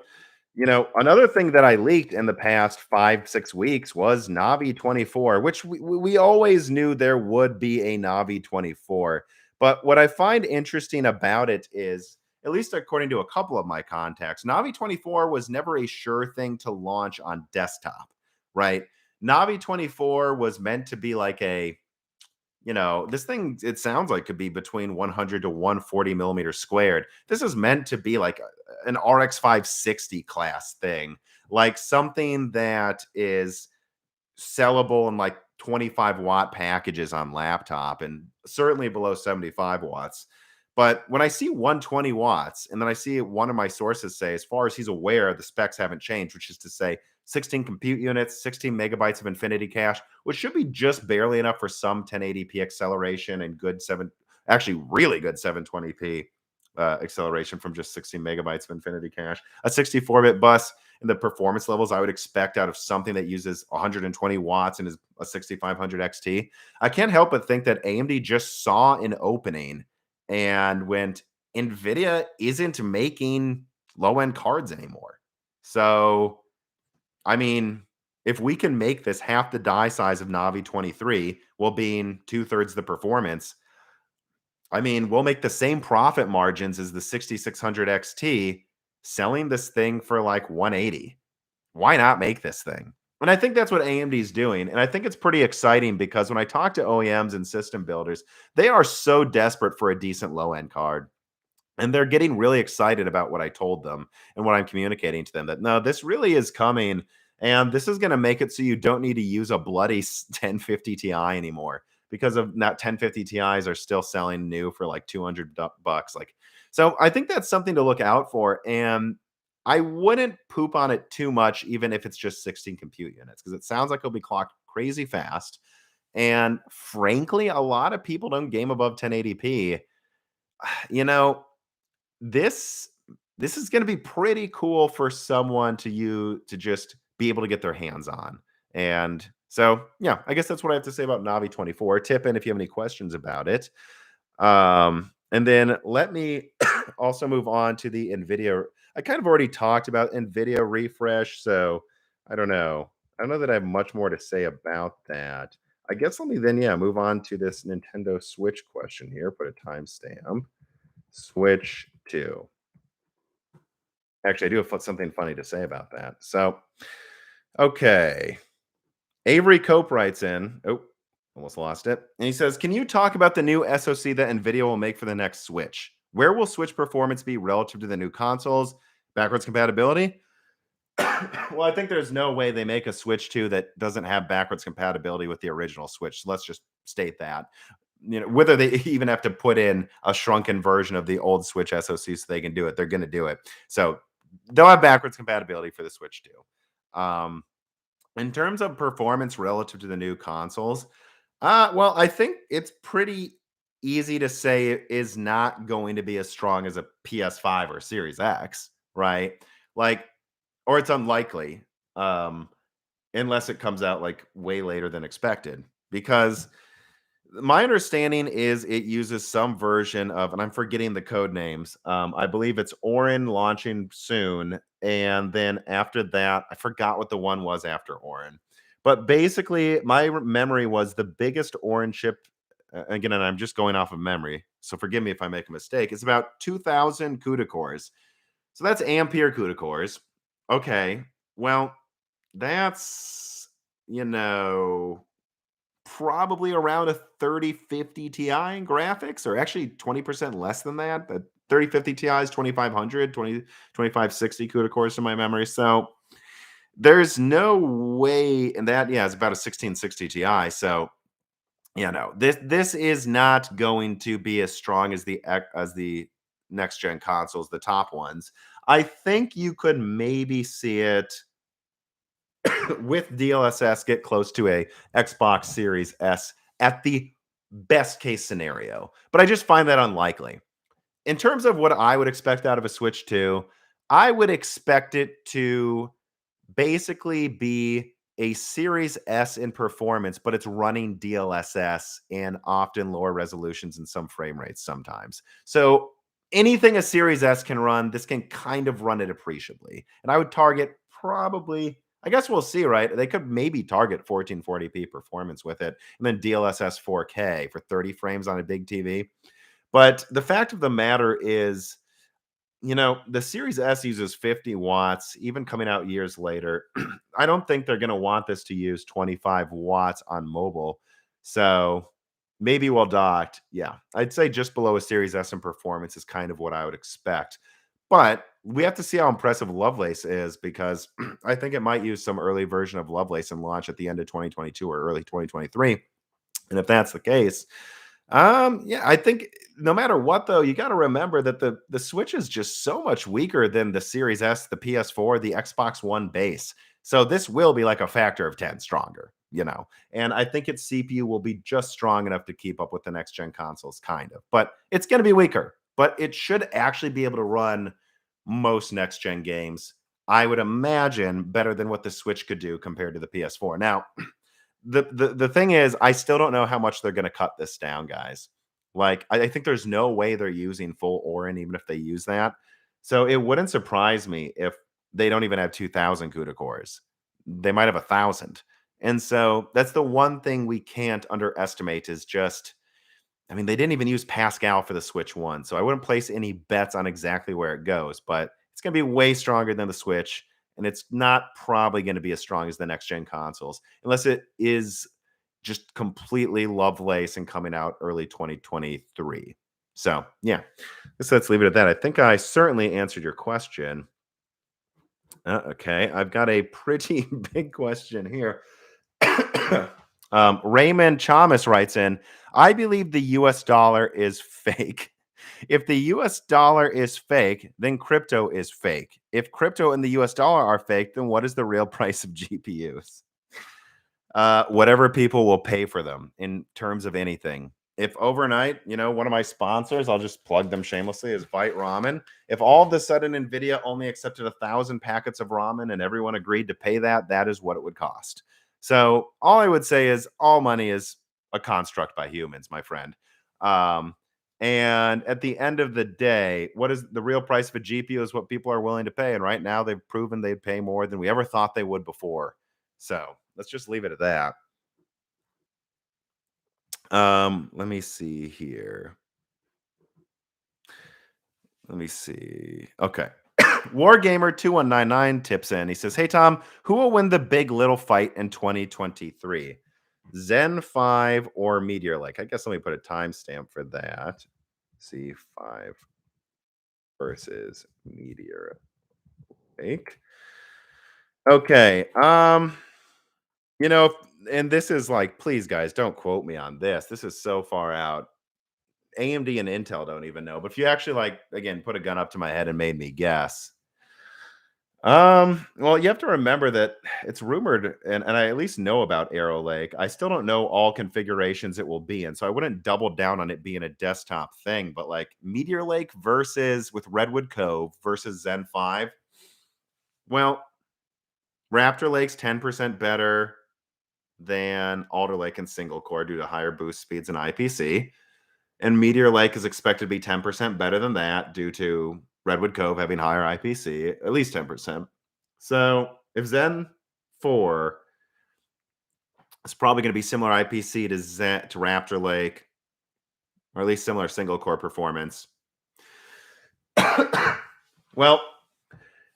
another thing that I leaked in the past 5, 6 weeks was Navi 24, which we always knew there would be a Navi 24. But what I find interesting about it is, at least according to a couple of my contacts, Navi 24 was never a sure thing to launch on desktop, right? Navi 24 was meant to be like this thing, it sounds like could be between 100 to 140 millimeters squared. This is meant to be like an RX 560 class thing, like something that is sellable in like 25-watt packages on laptop and certainly below 75 watts. But when I see 120 watts, and then I see one of my sources say, as far as he's aware, the specs haven't changed, which is to say 16 compute units, 16 megabytes of infinity cache, which should be just barely enough for some 1080p acceleration and actually really good 720p acceleration from just 16 megabytes of infinity cache. A 64-bit bus and the performance levels I would expect out of something that uses 120 watts and is a 6500 XT, I can't help but think that AMD just saw an opening and went, Nvidia isn't making low end cards anymore. So, I mean, if we can make this half the die size of Navi 23 while being two-thirds the performance, I mean, we'll make the same profit margins as the 6600 XT selling this thing for like 180. Why not make this thing? And I think that's what AMD is doing. And I think it's pretty exciting because when I talk to OEMs and system builders, they are so desperate for a decent low end card. And they're getting really excited about what I told them and what I'm communicating to them, that no, this really is coming. And this is going to make it so you don't need to use a bloody 1050 Ti anymore, because of that 1050 Ti's are still selling new for like 200 bucks. Like, so I think that's something to look out for. And I wouldn't poop on it too much, even if it's just 16 compute units, because it sounds like it'll be clocked crazy fast. And frankly, a lot of people don't game above 1080p. You know, this this is going to be pretty cool for someone to just be able to get their hands on. And so, yeah, I guess that's what I have to say about Navi 24. Tip in if you have any questions about it. And then let me also move on to the NVIDIA. I kind of already talked about NVIDIA refresh, so I don't know. I don't know that I have much more to say about that. I guess let me then, yeah, move on to this Nintendo Switch question here. Put a timestamp. Switch 2. Actually, I do have something funny to say about that. So, okay. Avery Cope writes in. Oh, almost lost it. And he says, can you talk about the new SoC that NVIDIA will make for the next Switch? Where will Switch performance be relative to the new consoles? Backwards compatibility? Well, I think there's no way they make a Switch 2 that doesn't have backwards compatibility with the original Switch. So let's just state that. You know, whether they even have to put in a shrunken version of the old Switch SoC so they can do it, they're going to do it. So they'll have backwards compatibility for the Switch 2. In terms of performance relative to the new consoles, well, I think it's pretty easy to say it is not going to be as strong as a PS5 or Series X, right? Like, or it's unlikely, unless it comes out like way later than expected. Because my understanding is it uses some version of, and I'm forgetting the code names. I believe it's Orin launching soon, and then after that, I forgot what the one was after Orin. But basically, my memory was the biggest Orin chip. Again, and I'm just going off of memory, so forgive me if I make a mistake. It's about 2,000 CUDA cores, so that's ampere CUDA cores. Okay, well, that's probably around a 3050 Ti in graphics, or actually 20% less than that. The 3050 Ti is 2500, 2560 CUDA cores to my memory. So there's no way, and that, yeah, it's about a 1660 Ti. So, this is not going to be as strong as the next gen consoles, the top ones. I think you could maybe see it with DLSS get close to a Xbox Series S at the best case scenario. But I just find that unlikely. In terms of what I would expect out of a Switch 2, I would expect it to basically be a Series S in performance, but it's running DLSS and often lower resolutions and some frame rates sometimes. So anything a Series S can run, this can kind of run it appreciably. And I would target probably, I guess we'll see, right? They could maybe target 1440p performance with it, and then DLSS 4K for 30 frames on a big TV. But the fact of the matter is, the Series S uses 50 watts, even coming out years later. I don't think they're going to want this to use 25 watts on mobile. So maybe well docked. Yeah, I'd say just below a Series S in performance is kind of what I would expect. But we have to see how impressive Lovelace is, because I think it might use some early version of Lovelace and launch at the end of 2022 or early 2023. And if that's the case, yeah, I think no matter what, though, you got to remember that the Switch is just so much weaker than the Series S, the PS4, the Xbox One base. So this will be like a factor of 10 stronger. And I think its CPU will be just strong enough to keep up with the next gen consoles, kind of. But it's going to be weaker. But it should actually be able to run most next gen games. I would imagine better than what the Switch could do compared to the PS4. Now, the thing is, I still don't know how much they're going to cut this down, guys. Like, I think there's no way they're using full Orin, even if they use that. So it wouldn't surprise me if they don't even have 2,000 CUDA cores. They might have 1,000. And so that's the one thing we can't underestimate is just, I mean, they didn't even use Pascal for the Switch 1. So I wouldn't place any bets on exactly where it goes, but it's going to be way stronger than the Switch. And it's not probably going to be as strong as the next gen consoles, unless it is just completely Lovelace and coming out early 2023. So, yeah, let's leave it at that. I think I certainly answered your question. Okay, I've got a pretty big question here. Raymond Chamas writes in, I believe the US dollar is fake. If the US dollar is fake, then crypto is fake. If crypto and the US dollar are fake, then what is the real price of GPUs? Whatever people will pay for them in terms of anything. If overnight, one of my sponsors, I'll just plug them shamelessly, is Bite Ramen. If all of a sudden Nvidia only accepted 1,000 packets of ramen and everyone agreed to pay that, that is what it would cost. So all I would say is all money is a construct by humans, my friend. And at the end of the day, what is the real price of a GPU is what people are willing to pay. And right now they've proven they'd pay more than we ever thought they would before. So let's just leave it at that. Let me see here. Let me see. Okay. Wargamer2199 tips in. He says, Hey, Tom, who will win the big little fight in 2023? Zen 5 or Meteor Lake? I guess let me put a timestamp for that. C5 versus Meteor Lake. Okay. And this is like, please, guys, don't quote me on this. This is so far out. AMD and Intel don't even know. But if you actually again, put a gun up to my head and made me guess. Well, you have to remember that it's rumored, and I at least know about Arrow Lake. I still don't know all configurations it will be in, so I wouldn't double down on it being a desktop thing. But like Meteor Lake with Redwood Cove versus Zen 5. Well, Raptor Lake's 10% better than Alder Lake and single core due to higher boost speeds and IPC. And Meteor Lake is expected to be 10% better than that due to Redwood Cove having higher IPC, at least 10%. So if Zen 4 is probably going to be similar IPC to Raptor Lake, or at least similar single core performance. Well,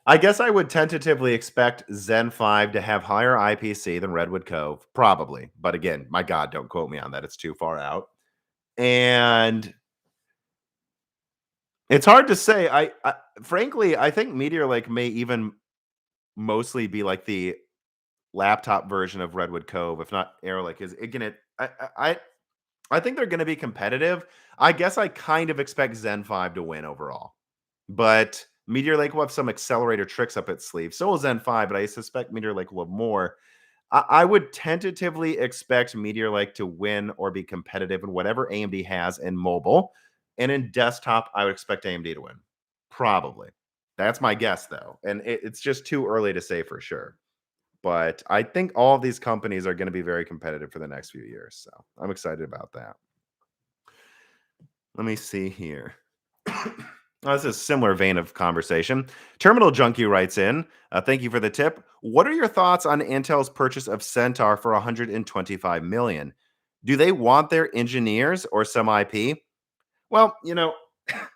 I guess I would tentatively expect Zen 5 to have higher IPC than Redwood Cove, probably. But again, my God, don't quote me on that. It's too far out. And it's hard to say. Frankly, I think Meteor Lake may even mostly be like the laptop version of Redwood Cove, if not Arrow Lake. Is again, I think they're going to be competitive. I guess I kind of expect Zen 5 to win overall, but Meteor Lake will have some accelerator tricks up its sleeve. So will Zen 5, but I suspect Meteor Lake will have more. I would tentatively expect Meteor Lake to win or be competitive in whatever AMD has in mobile. And in desktop, I would expect AMD to win. Probably. That's my guess, though. And it's just too early to say for sure. But I think all of these companies are going to be very competitive for the next few years. So I'm excited about that. Let me see here. This is a similar vein of conversation. Terminal Junkie writes in, thank you for the tip. What are your thoughts on Intel's purchase of Centaur for $125 million? Do they want their engineers or some IP? Well,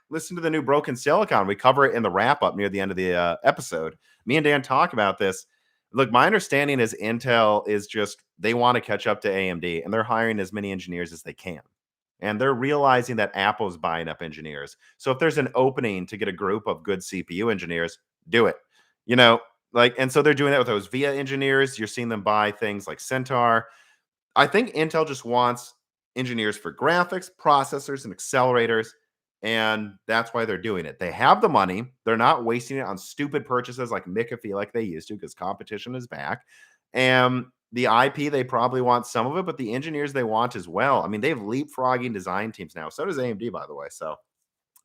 listen to the new Broken Silicon. We cover it in the wrap up near the end of the episode. Me and Dan talk about this. Look, my understanding is Intel is just, they want to catch up to AMD and they're hiring as many engineers as they can. And they're realizing that Apple's buying up engineers. So if there's an opening to get a group of good CPU engineers, do it. And so they're doing that with those VIA engineers. You're seeing them buy things like Centaur. I think Intel just wants engineers for graphics, processors, and accelerators. And that's why they're doing it. They have the money. They're not wasting it on stupid purchases like McAfee like they used to because competition is back. And the IP, they probably want some of it, but the engineers they want as well. I mean, they have leapfrogging design teams now. So does AMD, by the way. So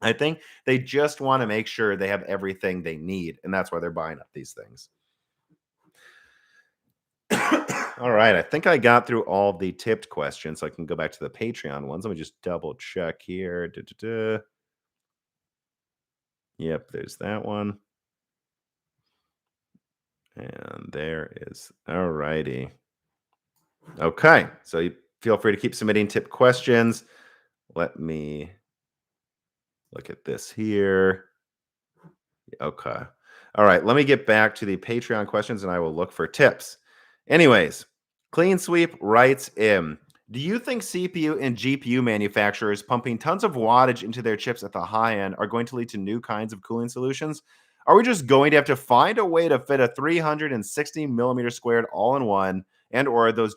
I think they just want to make sure they have everything they need, and that's why they're buying up these things. All right, I think I got through all the tipped questions, so I can go back to the Patreon ones. Let me just double check here. Da-da-da. Yep, there's that one. And there is. All righty. Okay, so you feel free to keep submitting tip questions. Let me look at this here. Okay. All right. Let me get back to the Patreon questions and I will look for tips. Anyways, Clean Sweep writes in. Do you think CPU and GPU manufacturers pumping tons of wattage into their chips at the high end are going to lead to new kinds of cooling solutions? Are we just going to have to find a way to fit a 360 millimeter squared all in one and or those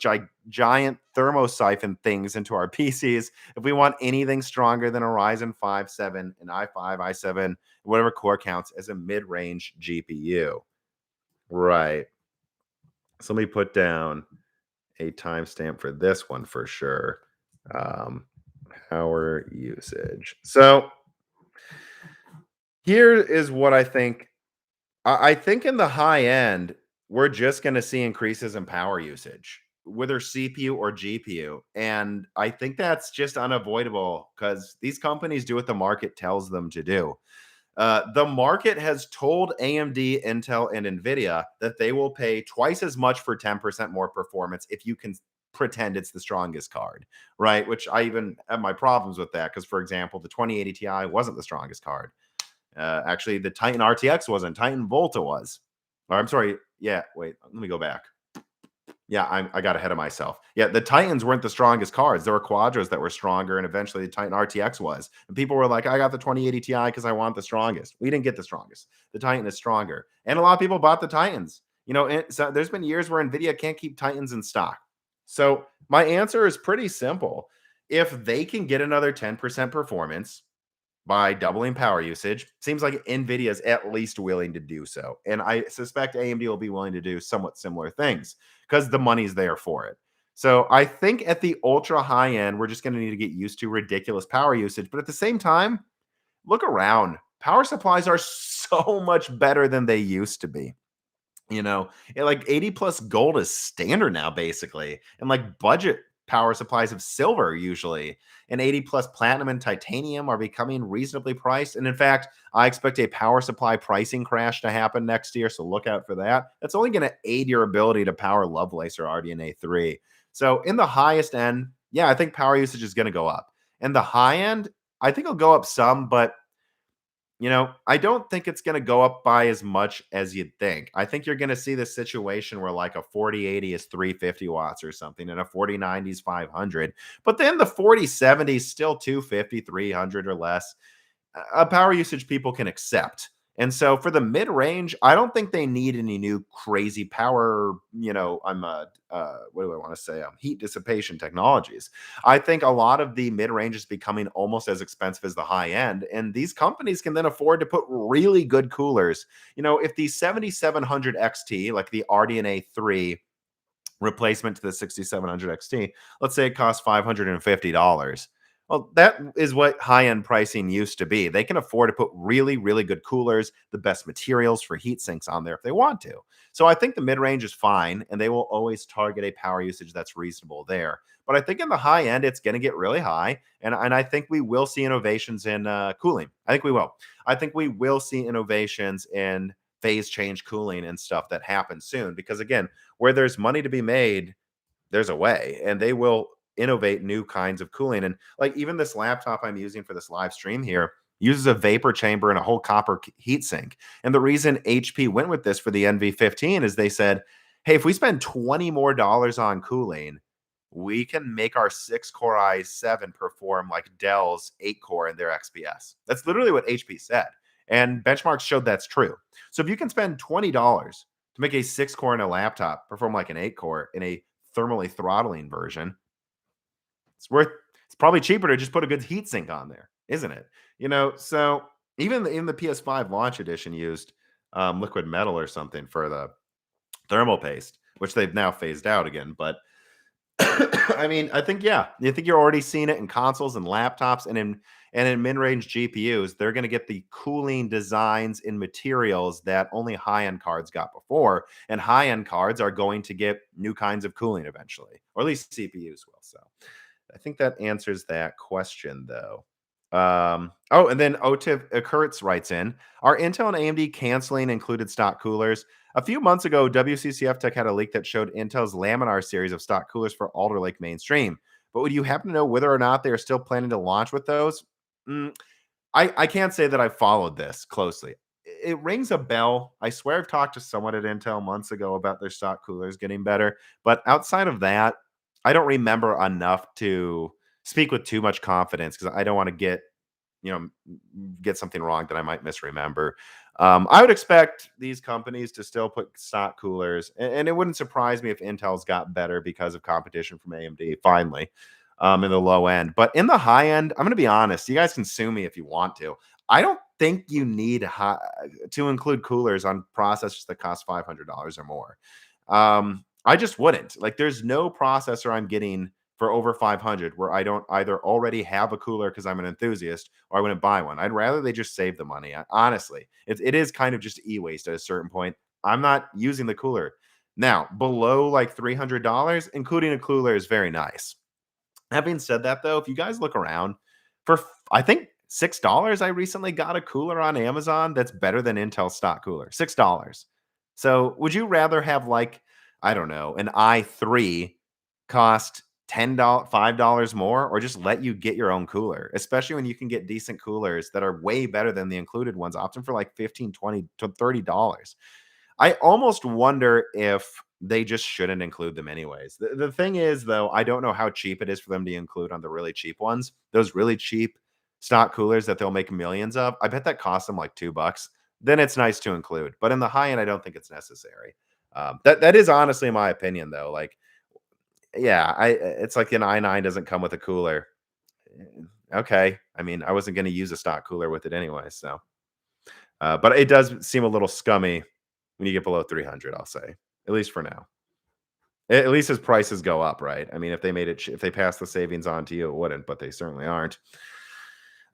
giant thermosiphon things into our PCs if we want anything stronger than a Ryzen 5 7 and i5 i7 whatever core counts as a mid-range GPU? Right. So let me put down a timestamp for this one for sure. Um, Power usage. So here is what I think. I think in the high end, we're just going to see increases in power usage, whether CPU or GPU. And I think that's just unavoidable because these companies do what the market tells them to do. The market has told AMD, Intel, and Nvidia that they will pay twice as much for 10% more performance if you can pretend it's the strongest card, right? Which I even have my problems with that because, for example, the 2080 Ti wasn't the strongest card. Actually, the Titan RTX wasn't. Titan Volta was. Or I'm sorry. Yeah, wait. Let me go back. Yeah, I got ahead of myself. Yeah, the Titans weren't the strongest cards. There were Quadros that were stronger, and eventually the Titan RTX was. And people were like, I got the 2080 Ti because I want the strongest. We didn't get the strongest. The Titan is stronger. And a lot of people bought the Titans. So there's been years where NVIDIA can't keep Titans in stock. So my answer is pretty simple. If they can get another 10% performance by doubling power usage, seems like Nvidia is at least willing to do so. And I suspect AMD will be willing to do somewhat similar things because the money's there for it. So I think at the ultra high end, we're just going to need to get used to ridiculous power usage. But at the same time, look around. Power supplies are so much better than they used to be. Like 80 plus gold is standard now, basically. And like budget power supplies of silver usually. And 80 plus platinum and titanium are becoming reasonably priced. And in fact, I expect a power supply pricing crash to happen next year. So look out for that. That's only going to aid your ability to power Lovelace or RDNA 3. So in the highest end, yeah, I think power usage is going to go up. And the high end, I think it'll go up some, but I don't think it's going to go up by as much as you'd think. I think you're going to see this situation where like a 4080 is 350 watts or something and a 4090 is 500. But then the 4070 is still 250, 300 or less. A power usage people can accept. And so for the mid range, I don't think they need any new crazy power. What do I want to say? Heat dissipation technologies. I think a lot of the mid range is becoming almost as expensive as the high end, and these companies can then afford to put really good coolers. If the 7700 XT, like the RDNA 3 replacement to the 6700 XT, let's say it costs $550. Well, that is what high-end pricing used to be. They can afford to put really, really good coolers, the best materials for heat sinks on there if they want to. So I think the mid-range is fine, and they will always target a power usage that's reasonable there. But I think in the high end, it's going to get really high, and I think we will see innovations in cooling. I think we will. I think we will see innovations in phase change cooling and stuff that happen soon. Because again, where there's money to be made, there's a way, and they will innovate new kinds of cooling. And like even this laptop I'm using for this live stream here uses a vapor chamber and a whole copper heat sink. And the reason HP went with this for the NV15 is they said, hey, if we spend $20 more on cooling, we can make our 6-core i7 perform like Dell's 8-core in their XPS. That's literally what HP said. And benchmarks showed that's true. So if you can spend $20 to make a 6-core in a laptop perform like an 8-core in a thermally throttling version, it's probably cheaper to just put a good heatsink on there, isn't it? So even in the PS5 launch edition used liquid metal or something for the thermal paste, which they've now phased out again. But I mean, I think, yeah, you think you're already seeing it in consoles and laptops and And in mid-range GPUs, they're going to get the cooling designs and materials that only high-end cards got before. And high-end cards are going to get new kinds of cooling eventually, or at least CPUs will. So I think that answers that question, though. And then Otiv Kurtz writes in: Are Intel and AMD canceling included stock coolers? A few months ago, WCCF Tech had a leak that showed Intel's Laminar series of stock coolers for Alder Lake mainstream. But would you happen to know whether or not they are still planning to launch with those? Mm, I can't say that I followed this closely. It rings a bell. I swear I've talked to someone at Intel months ago about their stock coolers getting better. But outside of that, I don't remember enough to speak with too much confidence because I don't want to get something wrong that I might misremember. I would expect these companies to still put stock coolers, and it wouldn't surprise me if Intel's got better because of competition from AMD finally in the low end. But in the high end, I'm going to be honest. You guys can sue me if you want to. I don't think you need to include coolers on processors that cost $500 or more. I just wouldn't. Like, there's no processor I'm getting for over 500 where I don't either already have a cooler because I'm an enthusiast or I wouldn't buy one. I'd rather they just save the money. Honestly, it is kind of just e-waste at a certain point. I'm not using the cooler. Now, below like $300, including a cooler is very nice. Having said that, though, if you guys look around for, I think $6, I recently got a cooler on Amazon that's better than Intel stock cooler. $6. So would you rather have like, I don't know, an i3 cost $10, $5 more, or just let you get your own cooler, especially when you can get decent coolers that are way better than the included ones, often for like 15, 20 to $30. I almost wonder if they just shouldn't include them anyways. The thing is, though, I don't know how cheap it is for them to include on the really cheap ones. Those really cheap stock coolers that they'll make millions of. I bet that costs them like $2. Then it's nice to include. But in the high end, I don't think it's necessary. That is honestly my opinion, though. Like, yeah, it's like an i9 doesn't come with a cooler. Okay. I mean, I wasn't going to use a stock cooler with it anyway. So, but it does seem a little scummy when you get below 300, I'll say, at least for now. At least as prices go up, right? I mean, if they made it, if they passed the savings on to you, it wouldn't, but they certainly aren't.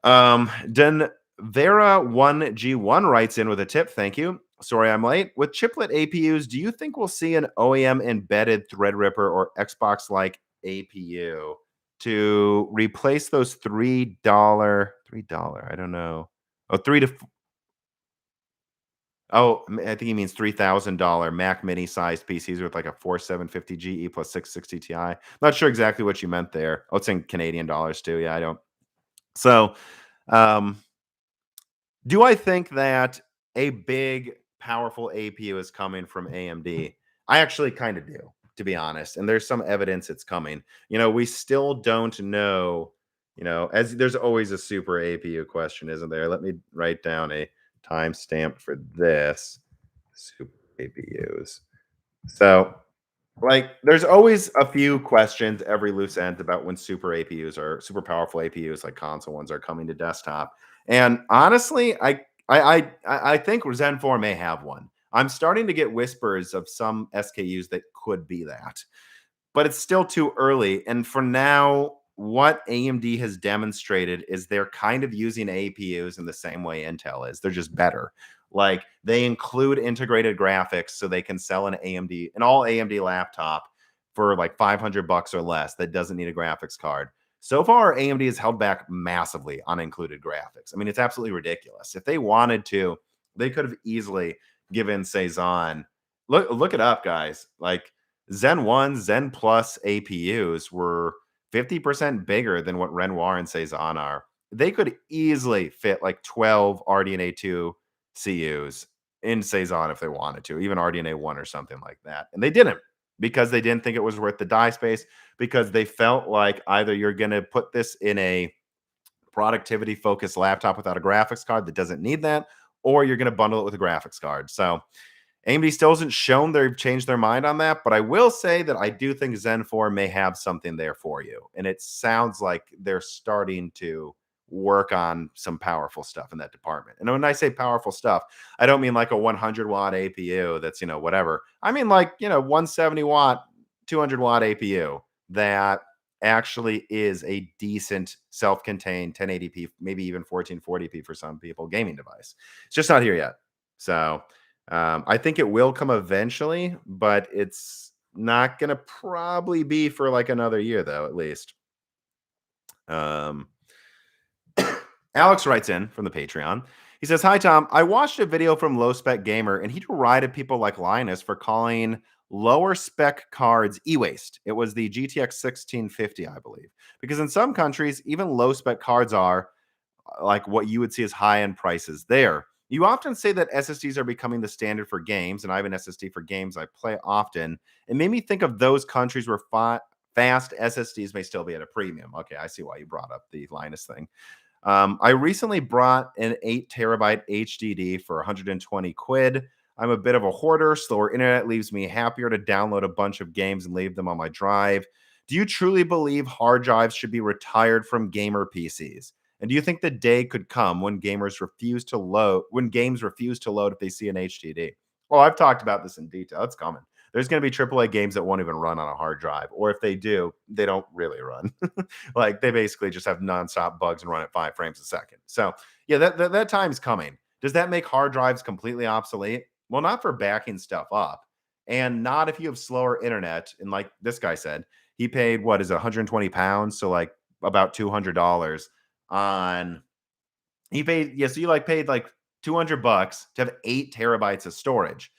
Den Vera1G1 writes in with a tip. Thank you. Sorry, I'm late. With chiplet APUs, do you think we'll see an OEM embedded Threadripper or Xbox like APU to replace those $3? I don't know. Oh, I think he means $3,000 Mac Mini sized PCs with like a 4750 GE plus 660 Ti. Not sure exactly what you meant there. Oh, it's in Canadian dollars too. Yeah, I don't. So, um, do I think that a big, powerful APU is coming from AMD? I actually kind of do, to be honest. And there's some evidence it's coming. We still don't know, as there's always a super APU question, isn't there? Let me write down a timestamp for this. Super APUs. So, like, there's always a few questions every loose end about when super APUs or super powerful APUs, like console ones, are coming to desktop. And honestly, I think Zen 4 may have one. I'm starting to get whispers of some SKUs that could be that, but it's still too early. And for now, what AMD has demonstrated is they're kind of using APUs in the same way Intel is. They're just better. Like, they include integrated graphics so they can sell an all AMD laptop for like $500 or less that doesn't need a graphics card. So far, AMD has held back massively on included graphics. I mean, it's absolutely ridiculous. If they wanted to, they could have easily given Cezanne. Look it up, guys. Like, Zen 1, Zen Plus APUs were 50% bigger than what Renoir and Cezanne are. They could easily fit like 12 RDNA 2 CUs in Cezanne if they wanted to, even RDNA 1 or something like that. And they didn't, because they didn't think it was worth the die space, because they felt like either you're going to put this in a productivity focused laptop without a graphics card that doesn't need that, or you're going to bundle it with a graphics card. So AMD still hasn't shown they've changed their mind on that, but I will say that I do think Zen 4 may have something there for you. And it sounds like they're starting to work on some powerful stuff in that department. And when I say powerful stuff, I don't mean like a 100-watt APU that's, whatever. I mean like, 170-watt, 200-watt APU that actually is a decent self-contained 1080p, maybe even 1440p for some people gaming device. It's just not here yet. So I think it will come eventually, but it's not going to probably be for like another year, though, at least. Um, Alex writes in from the Patreon. He says, "Hi, Tom. I watched a video from Low Spec Gamer, and he derided people like Linus for calling lower spec cards e-waste. It was the GTX 1650, I believe. Because in some countries, even low spec cards are like what you would see as high end prices there. You often say that SSDs are becoming the standard for games, and I have an SSD for games I play often. It made me think of those countries where fast SSDs may still be at a premium." Okay, I see why you brought up the Linus thing. I recently brought an 8 terabyte HDD for 120 quid. I'm a bit of a hoarder. Slower internet leaves me happier to download a bunch of games and leave them on my drive. Do you truly believe hard drives should be retired from gamer PCs? And do you think the day could come when games refuse to load if they see an HDD? Well, I've talked about this in detail. It's coming. There's going to be AAA games that won't even run on a hard drive, or if they do, they don't really run. Like they basically just have nonstop bugs and run at 5 frames a second. So yeah, that time's coming. Does that make hard drives completely obsolete? Well, not for backing stuff up, and not if you have slower internet. And like this guy said, he paid what is it, 120 pounds, so like about $200 on. He paid so you like paid like $200 to have 8 terabytes of storage.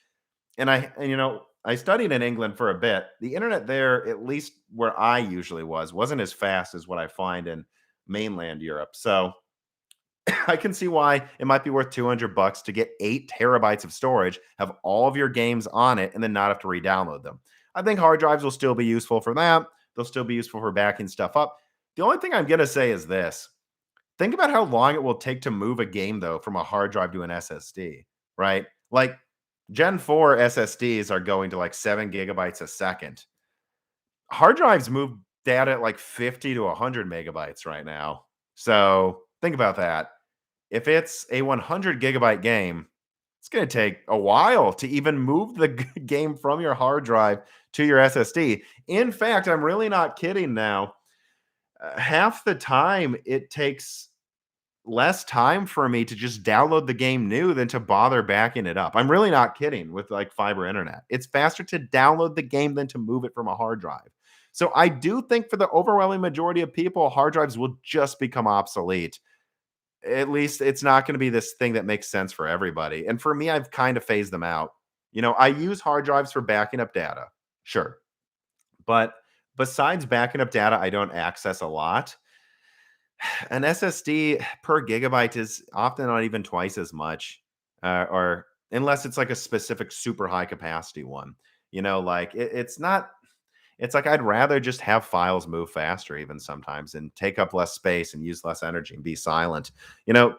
And I studied in England for a bit. The internet there, at least where I usually wasn't as fast as what I find in mainland Europe. So I can see why it might be worth $200 to get 8 terabytes of storage, have all of your games on it, and then not have to re-download them. I think hard drives will still be useful for that. They'll still be useful for backing stuff up. The only thing I'm gonna say is this: think about how long it will take to move a game, though, from a hard drive to an SSD, right? Like Gen 4 SSDs are going to like 7 gigabytes a second. Hard drives move data at like 50 to 100 megabytes right now. So think about that. If it's a 100 gigabyte game, it's going to take a while to even move the game from your hard drive to your SSD. In fact, I'm really not kidding now. Half the time it takes less time for me to just download the game new than to bother backing it up. I'm really not kidding with like fiber internet. It's faster to download the game than to move it from a hard drive. So I do think for the overwhelming majority of people, hard drives will just become obsolete. At least it's not going to be this thing that makes sense for everybody. And for me, I've kind of phased them out. I use hard drives for backing up data. Sure. But besides backing up data I don't access a lot, an SSD per gigabyte is often not even twice as much, or unless it's like a specific super high capacity one. Like it's not. It's like I'd rather just have files move faster, even sometimes, and take up less space and use less energy and be silent.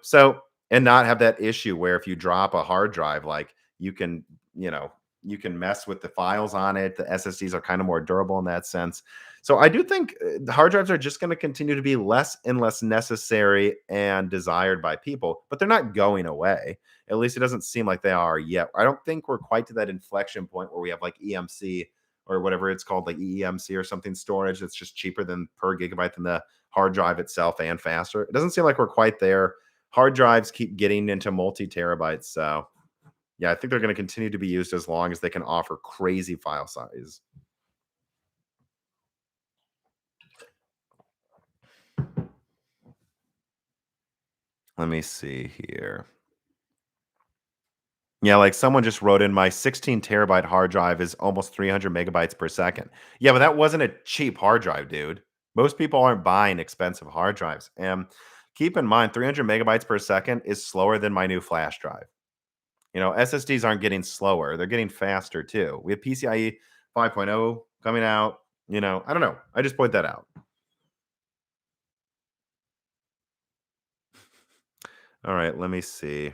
So and not have that issue where if you drop a hard drive, like you know, you can mess with the files on it. The SSDs are kind of more durable in that sense. So I do think the hard drives are just going to continue to be less and less necessary and desired by people, but they're not going away. At least it doesn't seem like they are yet. I don't think we're quite to that inflection point where we have like EMC or whatever it's called, like EEMC or something storage that's just cheaper than per gigabyte than the hard drive itself and faster. It doesn't seem like we're quite there. Hard drives keep getting into multi terabytes. So yeah, I think they're going to continue to be used as long as they can offer crazy file size. Let me see here. Yeah, like someone just wrote in, my 16 terabyte hard drive is almost 300 megabytes per second. Yeah, but that wasn't a cheap hard drive, dude. Most people aren't buying expensive hard drives. And keep in mind, 300 megabytes per second is slower than my new flash drive. SSDs aren't getting slower, they're getting faster too. We have PCIe 5.0 coming out. I don't know. I just point that out. All right, let me see. Let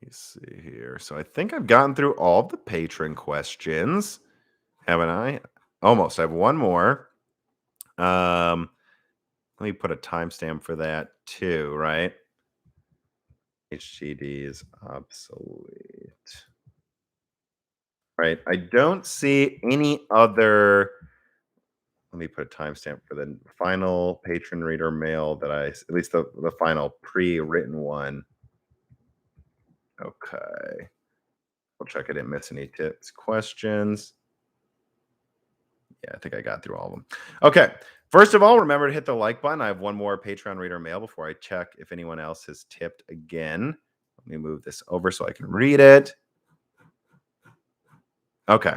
me see here. So I think I've gotten through all of the patron questions, haven't I? Almost. I have one more. Let me put a timestamp for that too, right? HDD is obsolete. right? I don't see any other. Let me put a timestamp for the final patron reader mail that at least the final pre-written one. Okay. I'll check I didn't miss any tips, questions. Yeah, I think I got through all of them. Okay. First of all, remember to hit the like button. I have one more Patreon reader mail before I check if anyone else has tipped again. Let me move this over so I can read it. Okay.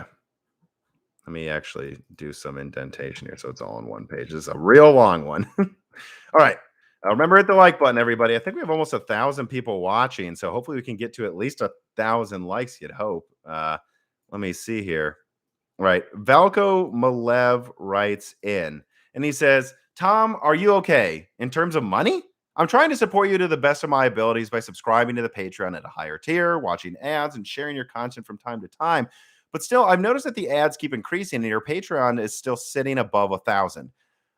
Let me actually do some indentation here so it's all on one page. This is a real long one. All right. Remember, hit the like button, everybody. I think we have almost 1,000 people watching, so hopefully we can get to at least 1,000 likes, you'd hope. Let me see here. Right. Valko Malev writes in and he says, Tom, are you okay in terms of money? I'm trying to support you to the best of my abilities by subscribing to the Patreon at a higher tier, watching ads, and sharing your content from time to time. But still, I've noticed that the ads keep increasing and your Patreon is still sitting above 1,000.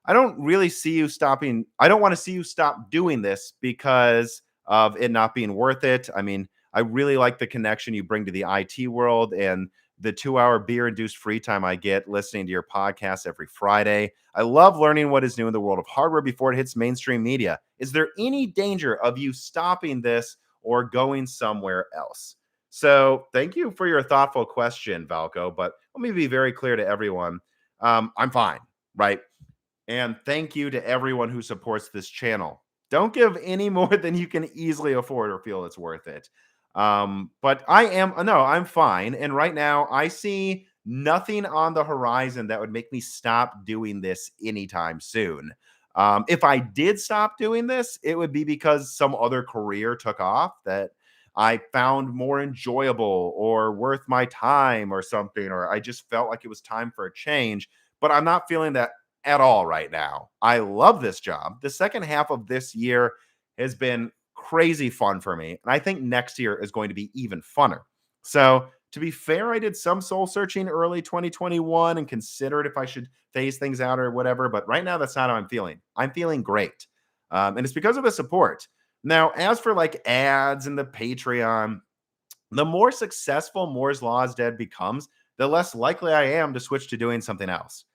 I don't really see you stopping. I don't want to see you stop doing this because of it not being worth it. I mean, I really like the connection you bring to the IT world and the 2-hour beer induced free time I get listening to your podcast every Friday. I love learning what is new in the world of hardware before it hits mainstream media. Is there any danger of you stopping this or going somewhere else? So thank you for your thoughtful question, Valko. But let me be very clear to everyone. I'm fine, right? And thank you to everyone who supports this channel. Don't give any more than you can easily afford or feel it's worth it. But I'm fine. And right now, I see nothing on the horizon that would make me stop doing this anytime soon. If I did stop doing this, it would be because some other career took off that I found more enjoyable or worth my time or something, or I just felt like it was time for a change. But I'm not feeling that at all right now. I love this job. The second half of this year has been crazy fun for me. And I think next year is going to be even funner. So, to be fair, I did some soul searching early 2021 and considered if I should phase things out or whatever. But right now, that's not how I'm feeling. I'm feeling great. And it's because of the support. Now, as for like ads and the Patreon, the more successful Moore's Law is Dead becomes, the less likely I am to switch to doing something else.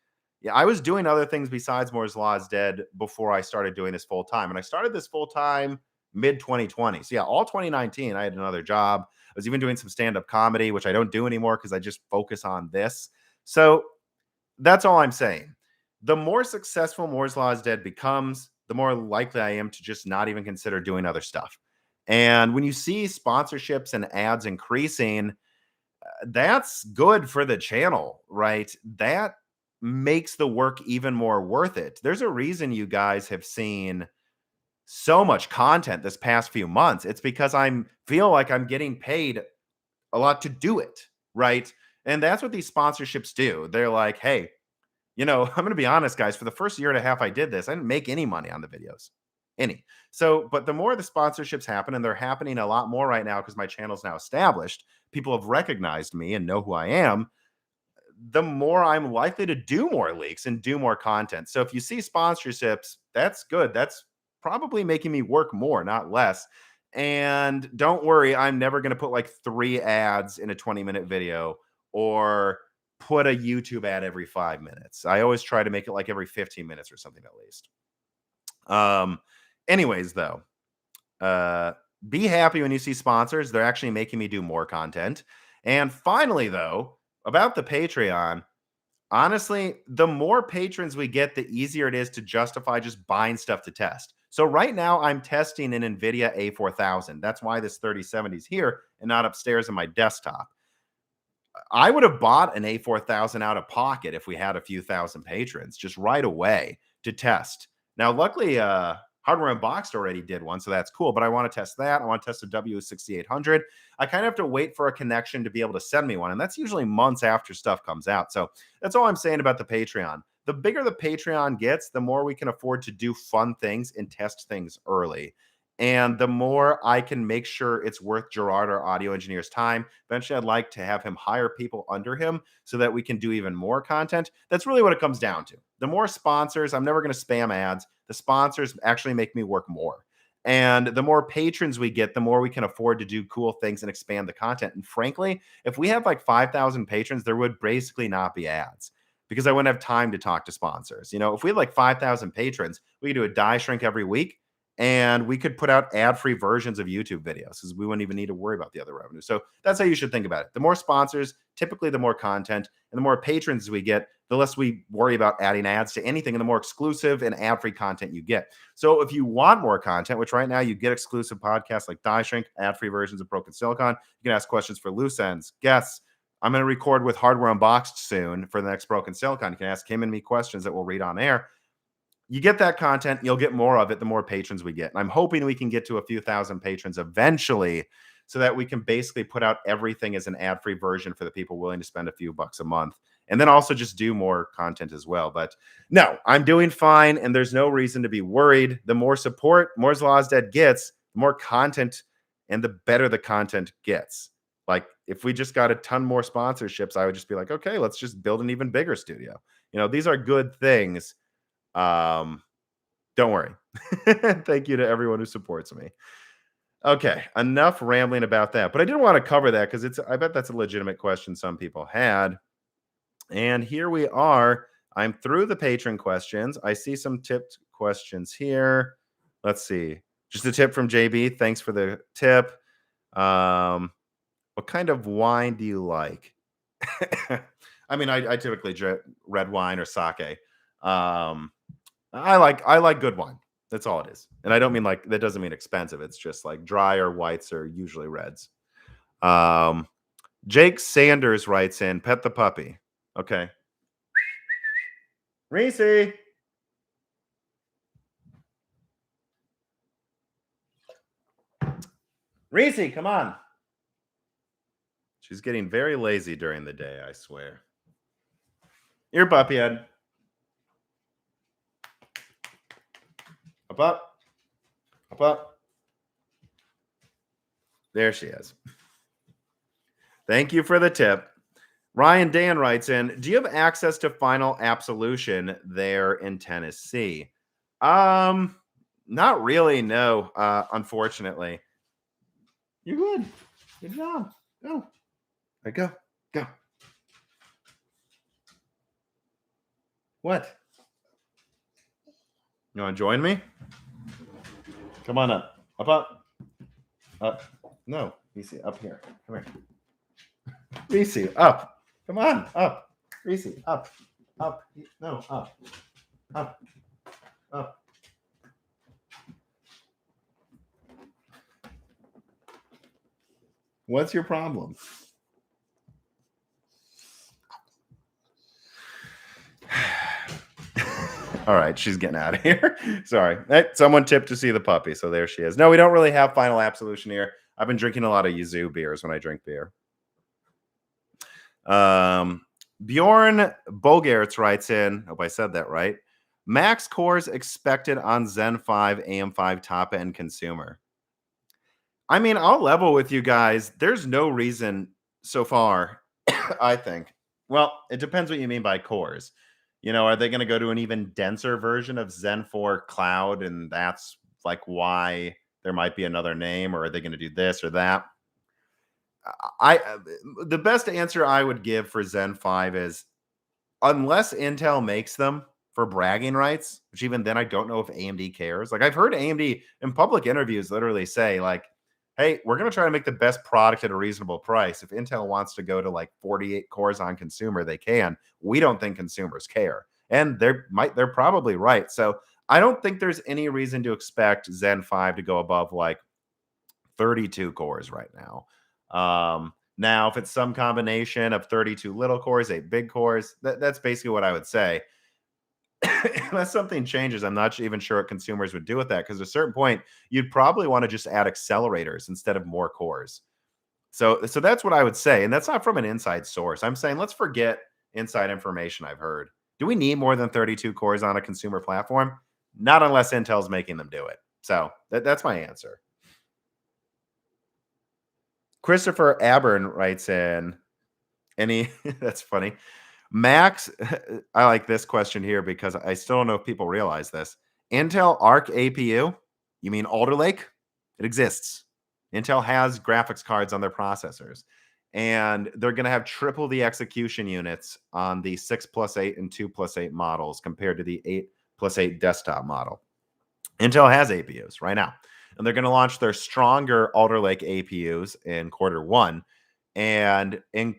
Yeah, I was doing other things besides Moore's Law is Dead before I started doing this full time. And I started this full time mid 2020. So, yeah, all 2019, I had another job. I was even doing some stand up comedy, which I don't do anymore because I just focus on this. So, that's all I'm saying. The more successful Moore's Law is Dead becomes, the more likely I am to just not even consider doing other stuff. And when you see sponsorships and ads increasing, that's good for the channel, right? That makes the work even more worth it. There's a reason you guys have seen so much content this past few months. It's because I'm feel like I'm getting paid a lot to do it, right? And that's what these sponsorships do. They're like, hey, I'm going to be honest, guys. For the first year and a half I did this, I didn't make any money on the videos. Any. So, but the more the sponsorships happen, and they're happening a lot more right now because my channel's now established, people have recognized me and know who I am, the more I'm likely to do more leaks and do more content. So if you see sponsorships, that's good. That's probably making me work more, not less. And don't worry, I'm never going to put like 3 ads in a 20-minute video or put a YouTube ad every 5 minutes. I always try to make it like every 15 minutes or something at least. Anyways, though, be happy when you see sponsors. They're actually making me do more content. And finally, though, about the Patreon, honestly, the more patrons we get, the easier it is to justify just buying stuff to test. So right now, I'm testing an Nvidia A4000. That's why this 3070 is here and not upstairs in my desktop. I would have bought an A4000 out of pocket if we had a few thousand patrons just right away to test. Now, luckily, Hardware Unboxed already did one, so that's cool. But I want to test that. I want to test a W6800. I kind of have to wait for a connection to be able to send me one, and that's usually months after stuff comes out. So that's all I'm saying about the Patreon. The bigger the Patreon gets, the more we can afford to do fun things and test things early. And the more I can make sure it's worth Gerard, our audio engineer's time. Eventually, I'd like to have him hire people under him so that we can do even more content. That's really what it comes down to. The more sponsors, I'm never going to spam ads. The sponsors actually make me work more. And the more patrons we get, the more we can afford to do cool things and expand the content. And frankly, if we have like 5,000 patrons, there would basically not be ads because I wouldn't have time to talk to sponsors. If we had like 5,000 patrons, we could do a die shrink every week and we could put out ad-free versions of YouTube videos because we wouldn't even need to worry about the other revenue. So that's how you should think about it. The more sponsors, typically the more content, and the more patrons we get, the less we worry about adding ads to anything and the more exclusive and ad-free content you get. So if you want more content, which right now you get exclusive podcasts like Die Shrink, ad-free versions of Broken Silicon, you can ask questions for loose ends, guests. I'm going to record with Hardware Unboxed soon for the next Broken Silicon. You can ask him and me questions that we'll read on air. You get that content, you'll get more of it the more patrons we get. And I'm hoping we can get to a few thousand patrons eventually so that we can basically put out everything as an ad-free version for the people willing to spend a few bucks a month. And then also just do more content as well. But no, I'm doing fine, and there's no reason to be worried. The more support Moore's Law is Dead gets, the more content and the better the content gets. Like if we just got a ton more sponsorships, I would just be like, okay, let's just build an even bigger studio. These are good things. Don't worry. Thank you to everyone who supports me. Okay, enough rambling about that. But I did want to cover that because I bet that's a legitimate question some people had. And here we are. I'm through the patron questions. I see some tipped questions here. Let's see. Just a tip from JB. Thanks for the tip. What kind of wine do you like? I mean, I typically drink red wine or sake. I like good wine. That's all it is. And I don't mean that doesn't mean expensive. It's just like dry or whites are usually reds. Jake Sanders writes in, pet the puppy. Okay. Reese. Reese, come on. She's getting very lazy during the day, I swear. Here, puppy head. Up, up. Up, up. There she is. Thank you for the tip. Ryan Dan writes in, do you have access to Final Absolution there in Tennessee? Not really, no, unfortunately. You're good. Good job. Go. There you go. Go. What? You want to join me? Come on up. Up, up. Up. No, Reese, up here. Come here. Reese, up. Come on, up. Reese, up. Up. No, up. Up. Up. What's your problem? All right, she's getting out of here. Sorry. Someone tipped to see the puppy, so there she is. No, we don't really have Final Absolution here. I've been drinking a lot of Yuzu beers when I drink beer. Bjorn Bogertz writes in, hope I said that right. Max cores expected on Zen 5 AM5 top end consumer. I mean, I'll level with you guys. There's no reason so far, I think. Well, it depends what you mean by cores. Are they going to go to an even denser version of Zen 4 Cloud? And that's like why there might be another name, or are they going to do this or that? The best answer I would give for Zen 5 is unless Intel makes them for bragging rights, which even then I don't know if AMD cares. Like I've heard AMD in public interviews literally say like, hey, we're going to try to make the best product at a reasonable price. If Intel wants to go to like 48 cores on consumer, they can. We don't think consumers care. And they're probably right. So I don't think there's any reason to expect Zen 5 to go above like 32 cores right now. Now, if it's some combination of 32 little cores, 8 big cores, that's basically what I would say. Unless something changes, I'm not even sure what consumers would do with that, because at a certain point, you'd probably want to just add accelerators instead of more cores. So that's what I would say. And that's not from an inside source. I'm saying let's forget inside information I've heard. Do we need more than 32 cores on a consumer platform? Not unless Intel's making them do it. So that's my answer. Christopher Abern writes in, that's funny. Max, I like this question here because I still don't know if people realize this. Intel Arc APU, You mean Alder Lake? It exists. Intel has graphics cards on their processors, and they're going to have triple the execution units on the 6 plus 8 and 2 plus 8 models compared to the 8 plus 8 desktop model. Intel has APUs right now, and they're going to launch their stronger Alder Lake APUs in quarter 1, and then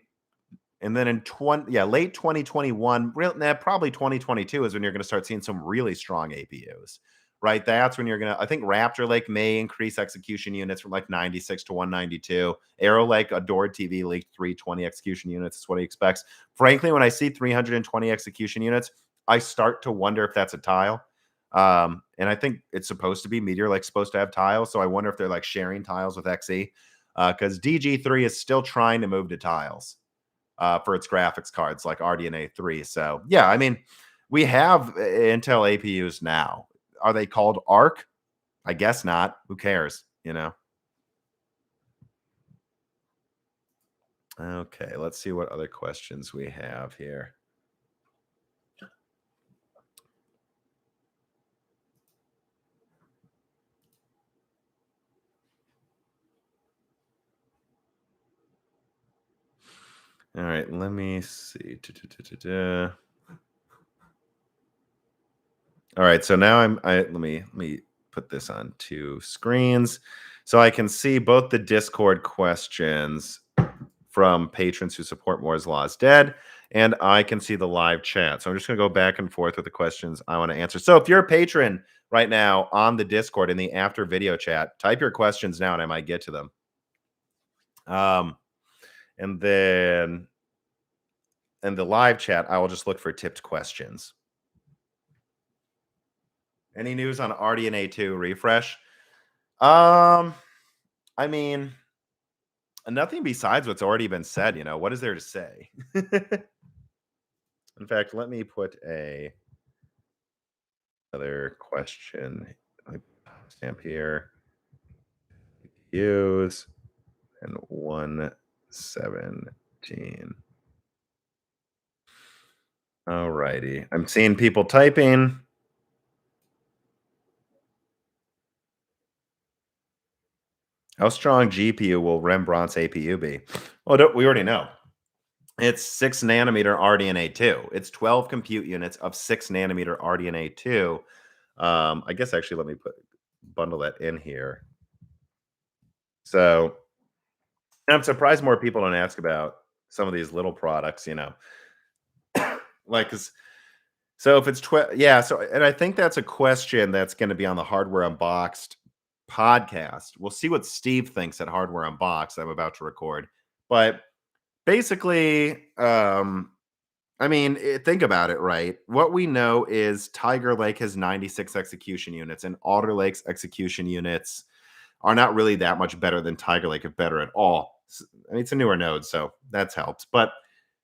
in late 2021, probably 2022 is when you're going to start seeing some really strong APUs, right? That's when you're going to, I think Raptor Lake may increase execution units from like 96 to 192. Arrow Lake, Adored TV leaked 320 execution units. Is what he expects. Frankly, when I see 320 execution units, I start to wonder if that's a tile. And I think it's supposed to be Meteor Lake's supposed to have tiles. So I wonder if they're like sharing tiles with XE, because DG3 is still trying to move to tiles for its graphics cards like RDNA 3. So yeah, I mean, we have Intel APUs now. Are they called ARC? I guess not. Who cares? Okay, let's see what other questions we have here. All right, let me see. All right, so now let me put this on 2 screens so I can see both the Discord questions from patrons who support Moore's Law is Dead, and I can see the live chat. So I'm just going to go back and forth with the questions I want to answer. So if you're a patron right now on the Discord in the after video chat, type your questions now and I might get to them. And then in the live chat, I will just look for tipped questions. Any news on RDNA 2 refresh? I mean, nothing besides what's already been said. What is there to say? In fact, let me put another question. Stamp here. Use and 117. All righty. I'm seeing people typing. How strong GPU will Rembrandt's APU be? Well, we already know. It's 6 nanometer RDNA 2. It's 12 compute units of 6 nanometer RDNA 2. I guess actually let me bundle that in here. So I'm surprised more people don't ask about some of these little products, like, so if it's 12, yeah. So, and I think that's a question that's going to be on the Hardware Unboxed podcast. We'll see what Steve thinks at Hardware Unboxed. I'm about to record, but basically, I mean, think about it, right? What we know is Tiger Lake has 96 execution units, and Alder Lake's execution units are not really that much better than Tiger Lake, if better at all. I mean, it's a newer node, so that helps. But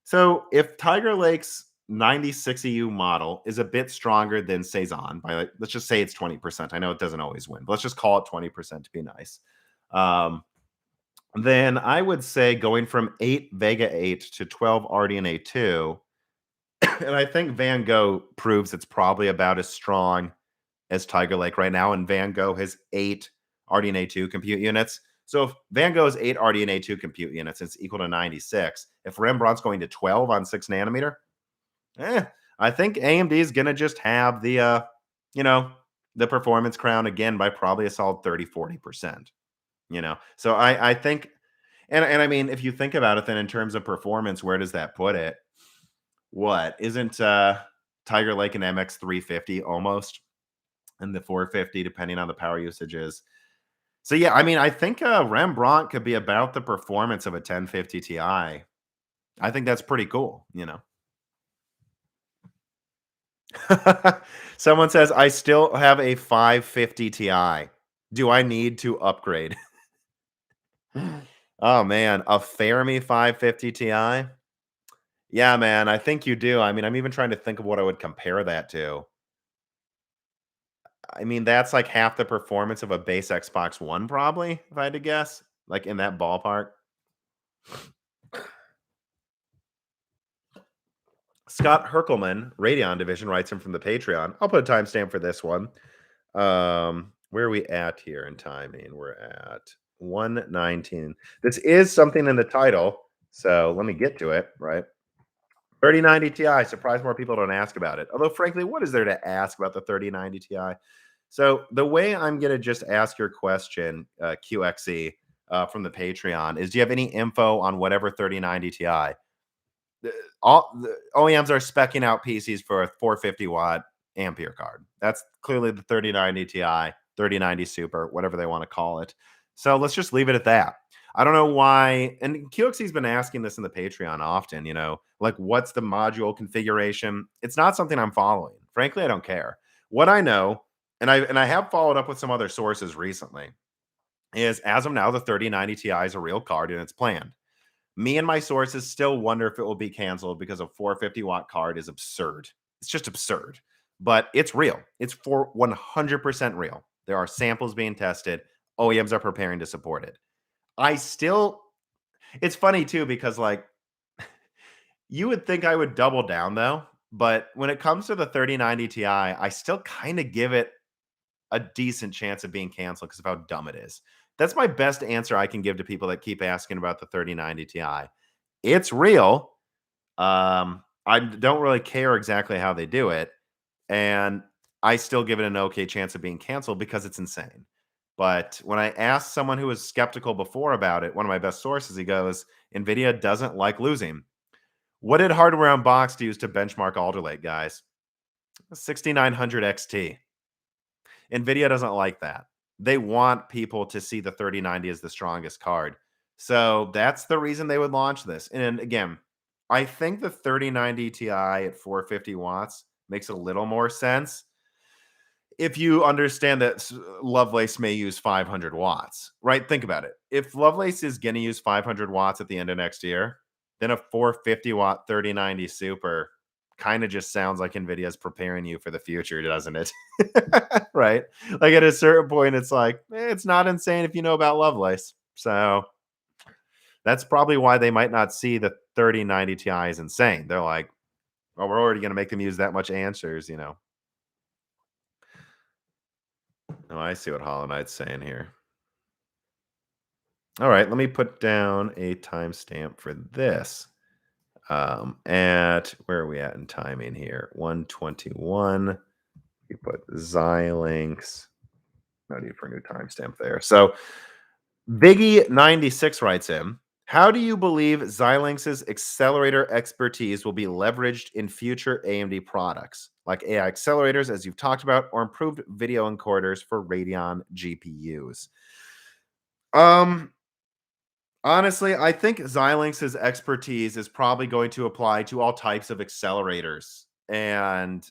so if Tiger Lake's 96 EU model is a bit stronger than Cezanne by, let's just say it's 20%. I know it doesn't always win, but let's just call it 20% to be nice. Then I would say going from 8 Vega 8 to 12 RDNA 2, and I think Van Gogh proves it's probably about as strong as Tiger Lake right now, and Van Gogh has 8 RDNA 2 compute units. So if Van Gogh's 8 RDNA 2 compute units, it's equal to 96. If Rembrandt's going to 12 on 6 nanometer, I think AMD is going to just have the performance crown again by probably a solid 30-40%. So I think, and I mean, if you think about it, then in terms of performance, where does that put it? What isn't Tiger Lake and MX 350 almost, and the 450 depending on the power usages? So yeah, I mean, I think Rembrandt could be about the performance of a 1050 Ti. I think that's pretty cool. Someone says I still have a 550 Ti. Do I need to upgrade? Oh man, a Fermi 550 Ti. Yeah, man, I think you do. I mean, I'm even trying to think of what I would compare that to. I mean, that's like half the performance of a base Xbox One, probably, if I had to guess, like in that ballpark. Scott Herkelman, Radeon Division, writes him from the Patreon. I'll put a timestamp for this one. Where are we at here in timing? We're at 119. This is something in the title, so let me get to it, right? 3090 Ti. Surprised more people don't ask about it. Although, frankly, what is there to ask about the 3090 Ti? So, the way I'm going to just ask your question, QXE, from the Patreon is, do you have any info on whatever 3090 Ti? All the OEMs are speccing out PCs for a 450-watt Ampere card. That's clearly the 3090 Ti, 3090 Super, whatever they want to call it. So let's just leave it at that. I don't know why, and QXC's been asking this in the Patreon often, like what's the module configuration? It's not something I'm following. Frankly, I don't care. What I know, and I have followed up with some other sources recently, is as of now, the 3090 Ti is a real card and it's planned. Me and my sources still wonder if it will be canceled because a 450-watt card is absurd. It's just absurd, but it's real. It's for 100% real. There are samples being tested. OEMs are preparing to support it. I still, it's funny too, because like you would think I would double down though, but when it comes to the 3090 Ti, I still kind of give it a decent chance of being canceled because of how dumb it is. That's my best answer I can give to people that keep asking about the 3090 Ti. It's real. I don't really care exactly how they do it, and I still give it an okay chance of being canceled because it's insane. But when I asked someone who was skeptical before about it, one of my best sources, he goes, "Nvidia doesn't like losing." What did Hardware Unboxed use to benchmark Alder Lake, guys? 6900 XT. Nvidia doesn't like that. They want people to see the 3090 as the strongest card. So that's the reason they would launch this. And again, I think the 3090 Ti at 450 watts makes a little more sense if you understand that Lovelace may use 500 watts, right? Think about it. If Lovelace is going to use 500 watts at the end of next year, then a 450 watt 3090 Super kind of just sounds like Nvidia is preparing you for the future, doesn't it? Right? Like at a certain point, it's like, it's not insane if you know about Lovelace. So that's probably why they might not see the 3090 Ti as insane. They're like, well, we're already going to make them use that much answers. Oh, I see what Hollow Knight's saying here. All right, let me put down a timestamp for this. At where are we at in timing here? 121. We put Xilinx. No need for a new timestamp there. So Biggie96 writes in, how do you believe Xilinx's accelerator expertise will be leveraged in future AMD products, like AI accelerators, as you've talked about, or improved video encoders for Radeon GPUs? Um, Honestly, I think Xilinx's expertise is probably going to apply to all types of accelerators and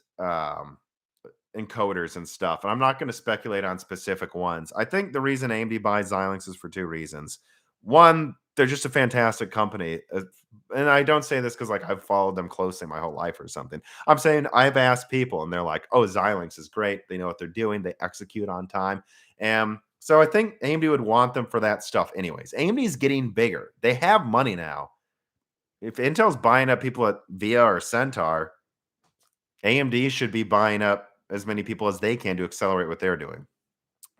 encoders and stuff. And I'm not going to speculate on specific ones. I think the reason AMD buys Xilinx is for two reasons. One, they're just a fantastic company. And I don't say this because like I've followed them closely my whole life or something. I'm saying I've asked people and they're like, oh, Xilinx is great. They know what they're doing. They execute on time. And so I think AMD would want them for that stuff anyways. AMD is getting bigger. They have money now. If Intel's buying up people at VIA or Centaur, AMD should be buying up as many people as they can to accelerate what they're doing.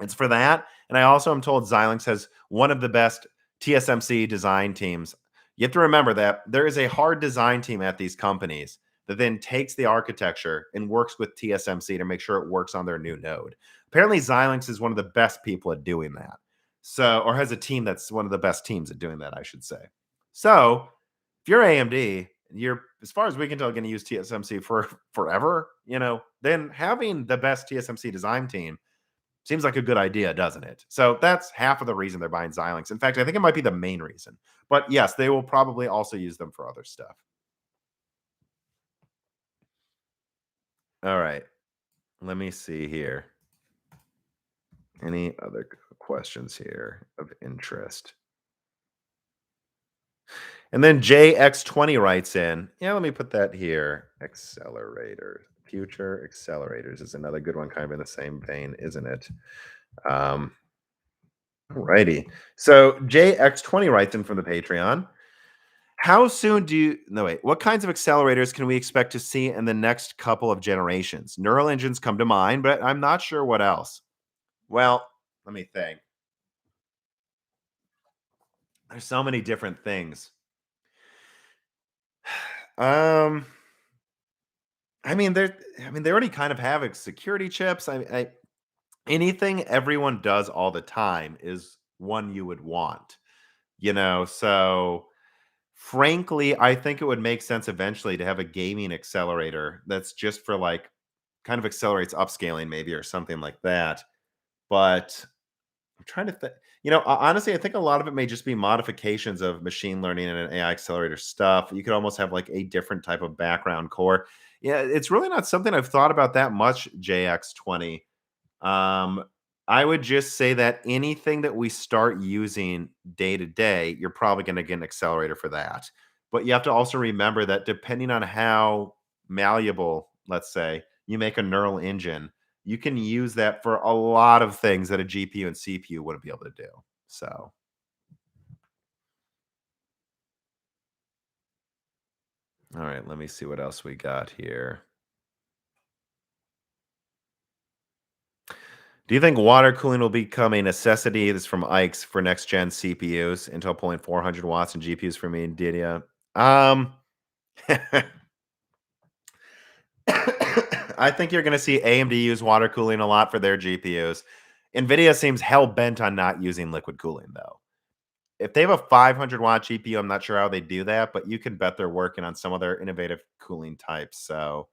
It's for that. And I also am told Xilinx has one of the best TSMC design teams. You have to remember that there is a hard design team at these companies that then takes the architecture and works with TSMC to make sure it works on their new node. Apparently, Xilinx is one of the best people at doing that. So, or has a team that's one of the best teams at doing that, I should say. So, if you're AMD, you're, as far as we can tell, going to use TSMC for forever, then having the best TSMC design team seems like a good idea, doesn't it? So that's half of the reason they're buying Xilinx. In fact, I think it might be the main reason. But yes, they will probably also use them for other stuff. All right. Let me see here. Any other questions here of interest? And then JX20 writes in, yeah, let me put that here. Accelerators. Future accelerators is another good one, kind of in the same vein, isn't it? Alrighty. So JX20 writes in from the Patreon. How soon do you no wait, what kinds of accelerators can we expect to see in the next couple of generations? Neural engines come to mind, but I'm not sure what else. Well, let me think. There's so many different things. Um, they already kind of have security chips. Anything everyone does all the time is one you would want, so frankly, I think it would make sense eventually to have a gaming accelerator that's just for like kind of accelerates upscaling maybe or something like that. But I'm trying to think. Honestly, I think a lot of it may just be modifications of machine learning and an AI accelerator stuff. You could almost have like a different type of background core. Yeah, it's really not something I've thought about that much, JX20. Um, I would just say that anything that we start using day to day, you're probably going to get an accelerator for that. But you have to also remember that depending on how malleable, let's say, you make a neural engine, you can use that for a lot of things that a GPU and CPU wouldn't be able to do. So, all right, let me see what else we got here. Do you think water cooling will become a necessity? This is from Ike's for next gen CPUs, Intel pulling 400 watts and GPUs from Nvidia. Um, I think you're going to see AMD use water cooling a lot for their GPUs. Nvidia seems hell bent on not using liquid cooling though. If they have a 500-watt GPU, I'm not sure how they do that, but you can bet they're working on some other innovative cooling types. So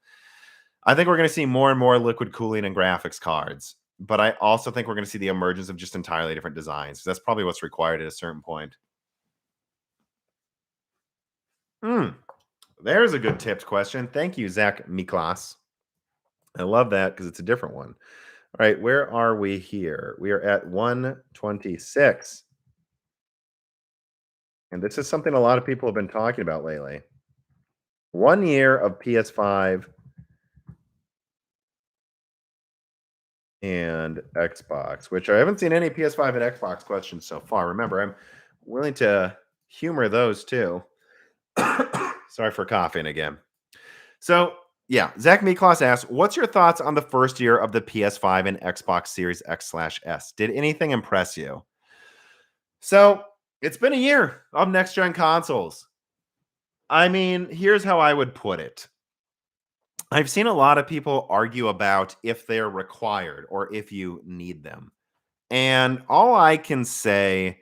I think we're going to see more and more liquid cooling in graphics cards. But I also think we're going to see the emergence of just entirely different designs. That's probably what's required at a certain point. Hmm. There's a good tipped question. Thank you, Zach Miklas. I love that because it's a different one. All right, where are we here? We are at 126. And this is something a lot of people have been talking about lately. 1 year of PS5 and Xbox, which I haven't seen any PS5 and Xbox questions so far. Remember, I'm willing to humor those too. Sorry for coughing again. So, yeah, Zach Miklas asks, "What's your thoughts on the first year of the PS5 and Xbox Series X/S? Did anything impress you?" So, it's been a year of next gen consoles. I mean, here's how I would put it. I've seen a lot of people argue about if they're required or if you need them. And all I can say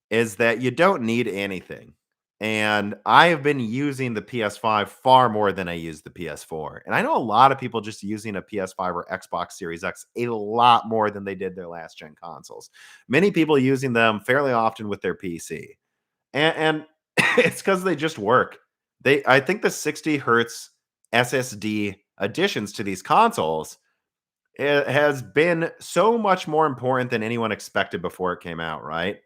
is that you don't need anything. And I have been using the PS5 far more than I use the PS4. And I know a lot of people just using a PS5 or Xbox Series X a lot more than they did their last gen consoles. Many people using them fairly often with their PC. And it's because they just work. I think the 60 hertz SSD additions to these consoles it has been so much more important than anyone expected before it came out, right?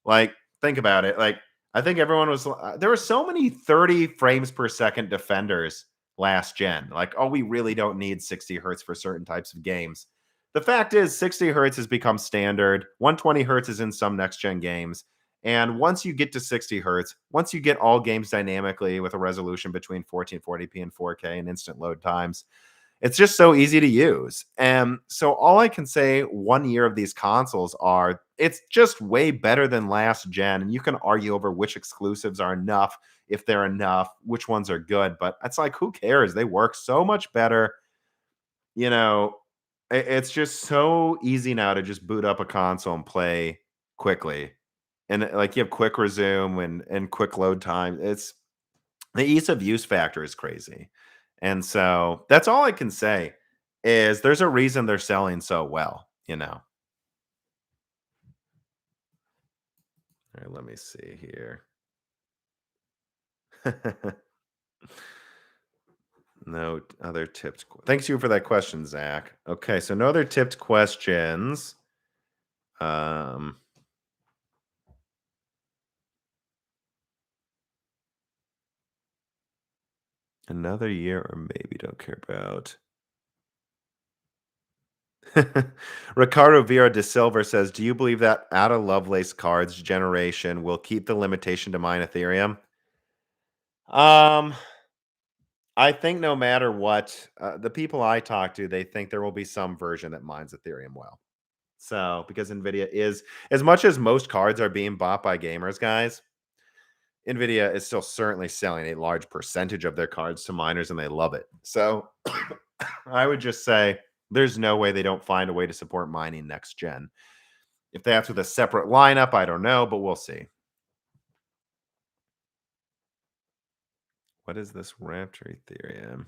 Like, think about it. Like, I think everyone was there were so many 30 frames per second defenders last gen. Like, oh, we really don't need 60 hertz for certain types of games. The fact is, 60 hertz has become standard. 120 hertz is in some next gen games. And once you get to 60 hertz, once you get all games dynamically with a resolution between 1440p and 4K and instant load times, it's just so easy to use. And so all I can say 1 year of these consoles are it's just way better than last gen. And you can argue over which exclusives are enough, if they're enough, which ones are good. But it's like, who cares? They work so much better. You know, it's just so easy now to just boot up a console and play quickly. And like you have quick resume and quick load time. It's the ease of use factor is crazy. And so that's all I can say is there's a reason they're selling so well. All right, let me see here. No other tipped. Thanks you for that question, Zach. Okay, so no other tipped questions. Um, another year or maybe don't care about. Ricardo Vieira de Silva says, "Do you believe that Ada Lovelace cards generation will keep the limitation to mine Ethereum?" Um, I think no matter what, the people I talk to, they think there will be some version that mines Ethereum well. So, because Nvidia is, as much as most cards are being bought by gamers, guys, Nvidia is still certainly selling a large percentage of their cards to miners and they love it. So, I would just say there's no way they don't find a way to support mining next gen. If that's with a separate lineup, I don't know, but we'll see. What is this Raptor Ethereum?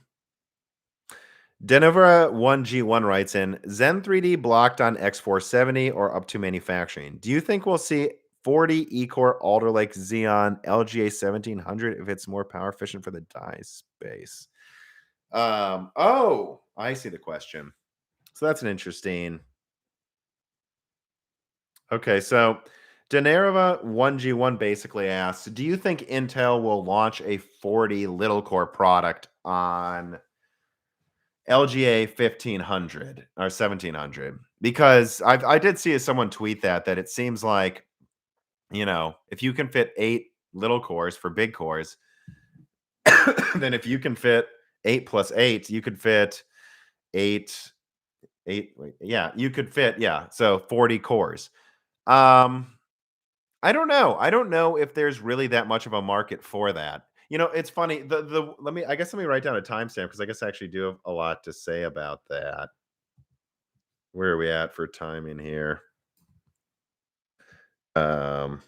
Denevera 1G1 writes in Zen 3D blocked on X470 or up to manufacturing. Do you think we'll see 40 E-Core Alder Lake Xeon LGA 1700 if it's more power efficient for the die space? Oh, I see the question. So that's an interesting. Okay, so Denarova 1G1 basically asks, do you think Intel will launch a 40 Little Core product on LGA 1500 or 1700? Because I did see someone tweet that it seems like, if you can fit 8 little cores for big cores, then if you can fit 8 plus 8, you could fit 8 wait, yeah, you could fit, yeah, so 40 cores. Um I don't know. I don't know if there's really that much of a market for that. It's funny. Let me write down a timestamp because I guess I actually do have a lot to say about that. Where are we at for timing here? Um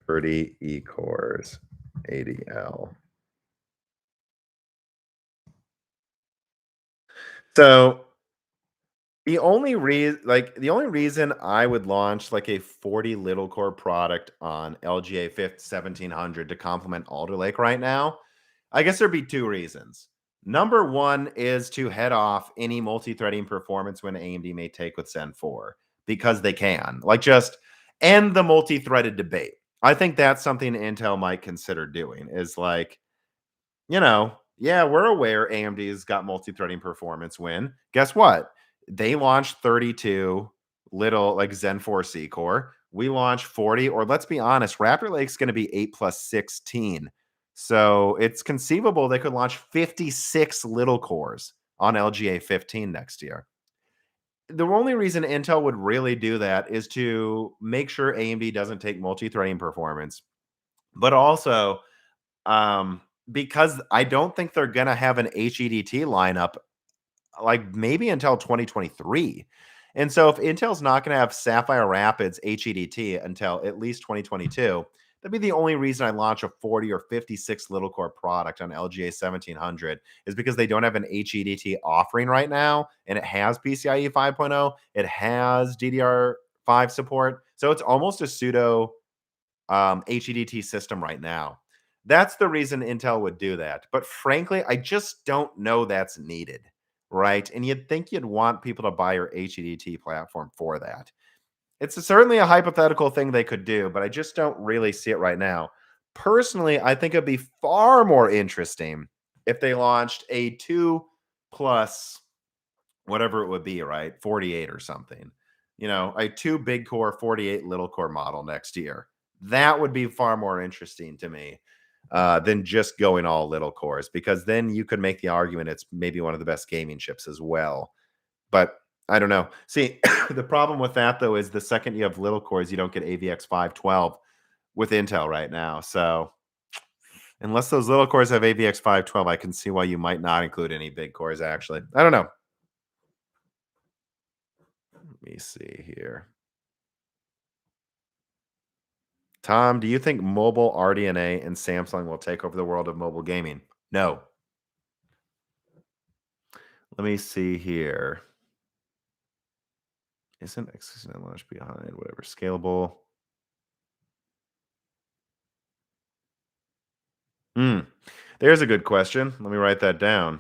30 E cores ADL. So the only reason I would launch like a 40 little core product on LGA 1700 to complement Alder Lake right now, I guess there'd be two reasons. Number one is to head off any multi-threading performance when AMD may take with Zen 4 because they can. Like just end the multi-threaded debate. I think that's something Intel might consider doing is like, yeah, we're aware AMD's got multi-threading performance win. Guess what? They launched 32 little like Zen 4 C core. We launched 40, or let's be honest, Raptor Lake's going to be 8 plus 16. So it's conceivable they could launch 56 little cores on LGA 15 next year. The only reason Intel would really do that is to make sure AMD doesn't take multi-threading performance, but also because I don't think they're gonna have an HEDT lineup like maybe until 2023. And so if Intel's not gonna have Sapphire Rapids HEDT until at least 2022, that'd be the only reason I launch a 40 or 56 little core product on LGA 1700 is because they don't have an HEDT offering right now, and it has PCIe 5.0, it has DDR5 support, so it's almost a pseudo HEDT system right now. That's the reason Intel would do that. But frankly, I just don't know that's needed, right? And you'd think you'd want people to buy your HEDT platform for that. Certainly a hypothetical thing they could do, but I just don't really see it right now. Personally, I think it'd be far more interesting if they launched a 2 plus whatever it would be, right? 48 or something. A 2 big core, 48 little core model next year. That would be far more interesting to me than just going all little cores, because then you could make the argument it's maybe one of the best gaming chips as well. But I don't know. See, the problem with that though is the second you have little cores, you don't get AVX 512 with Intel right now. So unless those little cores have AVX 512, I can see why you might not include any big cores actually. I don't know. Let me see here. Tom, do you think mobile RDNA and Samsung will take over the world of mobile gaming? No. Let me see here. Isn't execution launch behind whatever scalable? Hmm. There's a good question. Let me write that down.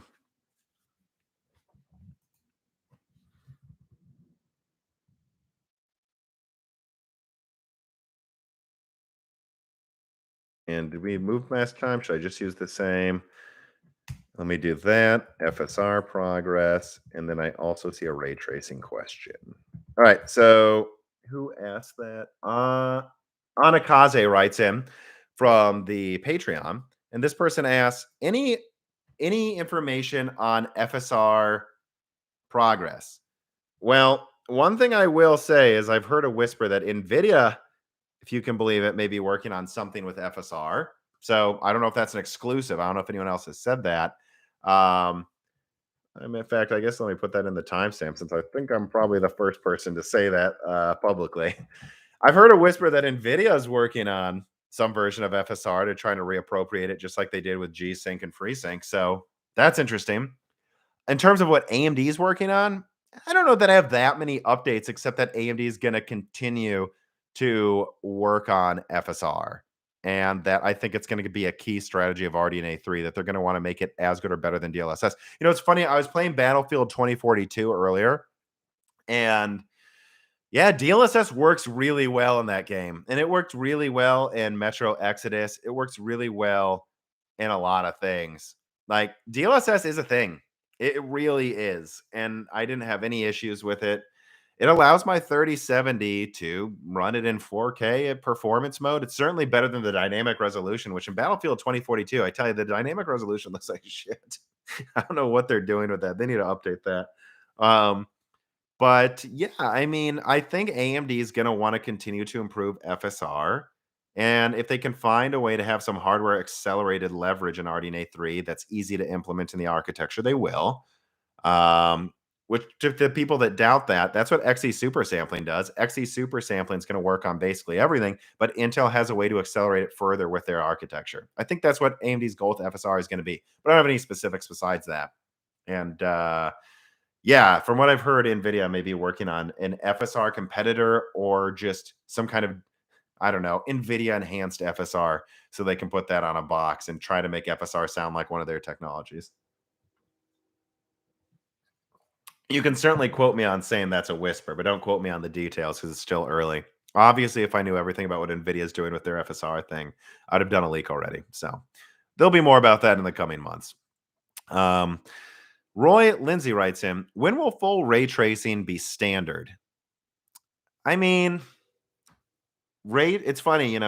And did we move last time? Should I just use the same? Let me do that. FSR progress. And then I also see a ray tracing question. All right. So who asked that? Anakaze writes in from the Patreon. And this person asks, any information on FSR progress? Well, one thing I will say is I've heard a whisper that Nvidia, if you can believe it, may be working on something with FSR. So I don't know if that's an exclusive. I don't know if anyone else has said that. Um, in fact, I guess let me put that in the timestamp since I think I'm probably the first person to say that publicly. I've heard a whisper that Nvidia is working on some version of FSR to try to reappropriate it, just like they did with G Sync and FreeSync. So that's interesting. In terms of what AMD is working on, I don't know that I have that many updates, except that AMD is going to continue to work on FSR. And that I think it's going to be a key strategy of RDNA 3 that they're going to want to make it as good or better than DLSS. You know, it's funny. I was playing Battlefield 2042 earlier, and yeah, DLSS works really well in that game. And it worked really well in Metro Exodus. It works really well in a lot of things. Like DLSS is a thing. It really is. And I didn't have any issues with it. It allows my 3070 to run it in 4K at performance mode. It's certainly better than the dynamic resolution, which in Battlefield 2042, I tell you, the dynamic resolution looks like shit. I don't know what they're doing with that. They need to update that. But yeah, I mean, I think AMD is going to want to continue to improve FSR. And if they can find a way to have some hardware accelerated leverage in RDNA 3 that's easy to implement in the architecture, they will. Um, which to the people that doubt that, that's what XE super sampling does. XE super sampling is going to work on basically everything, but Intel has a way to accelerate it further with their architecture. I think that's what AMD's goal with FSR is going to be. But I don't have any specifics besides that. And yeah, from what I've heard, Nvidia may be working on an FSR competitor or just some kind of, I don't know, Nvidia enhanced FSR so they can put that on a box and try to make FSR sound like one of their technologies. You can certainly quote me on saying that's a whisper, but don't quote me on the details because it's still early. Obviously, if I knew everything about what Nvidia is doing with their FSR thing, I'd have done a leak already. So there'll be more about that in the coming months. Um, Roy Lindsay writes in, when will full ray tracing be standard? I mean, it's funny,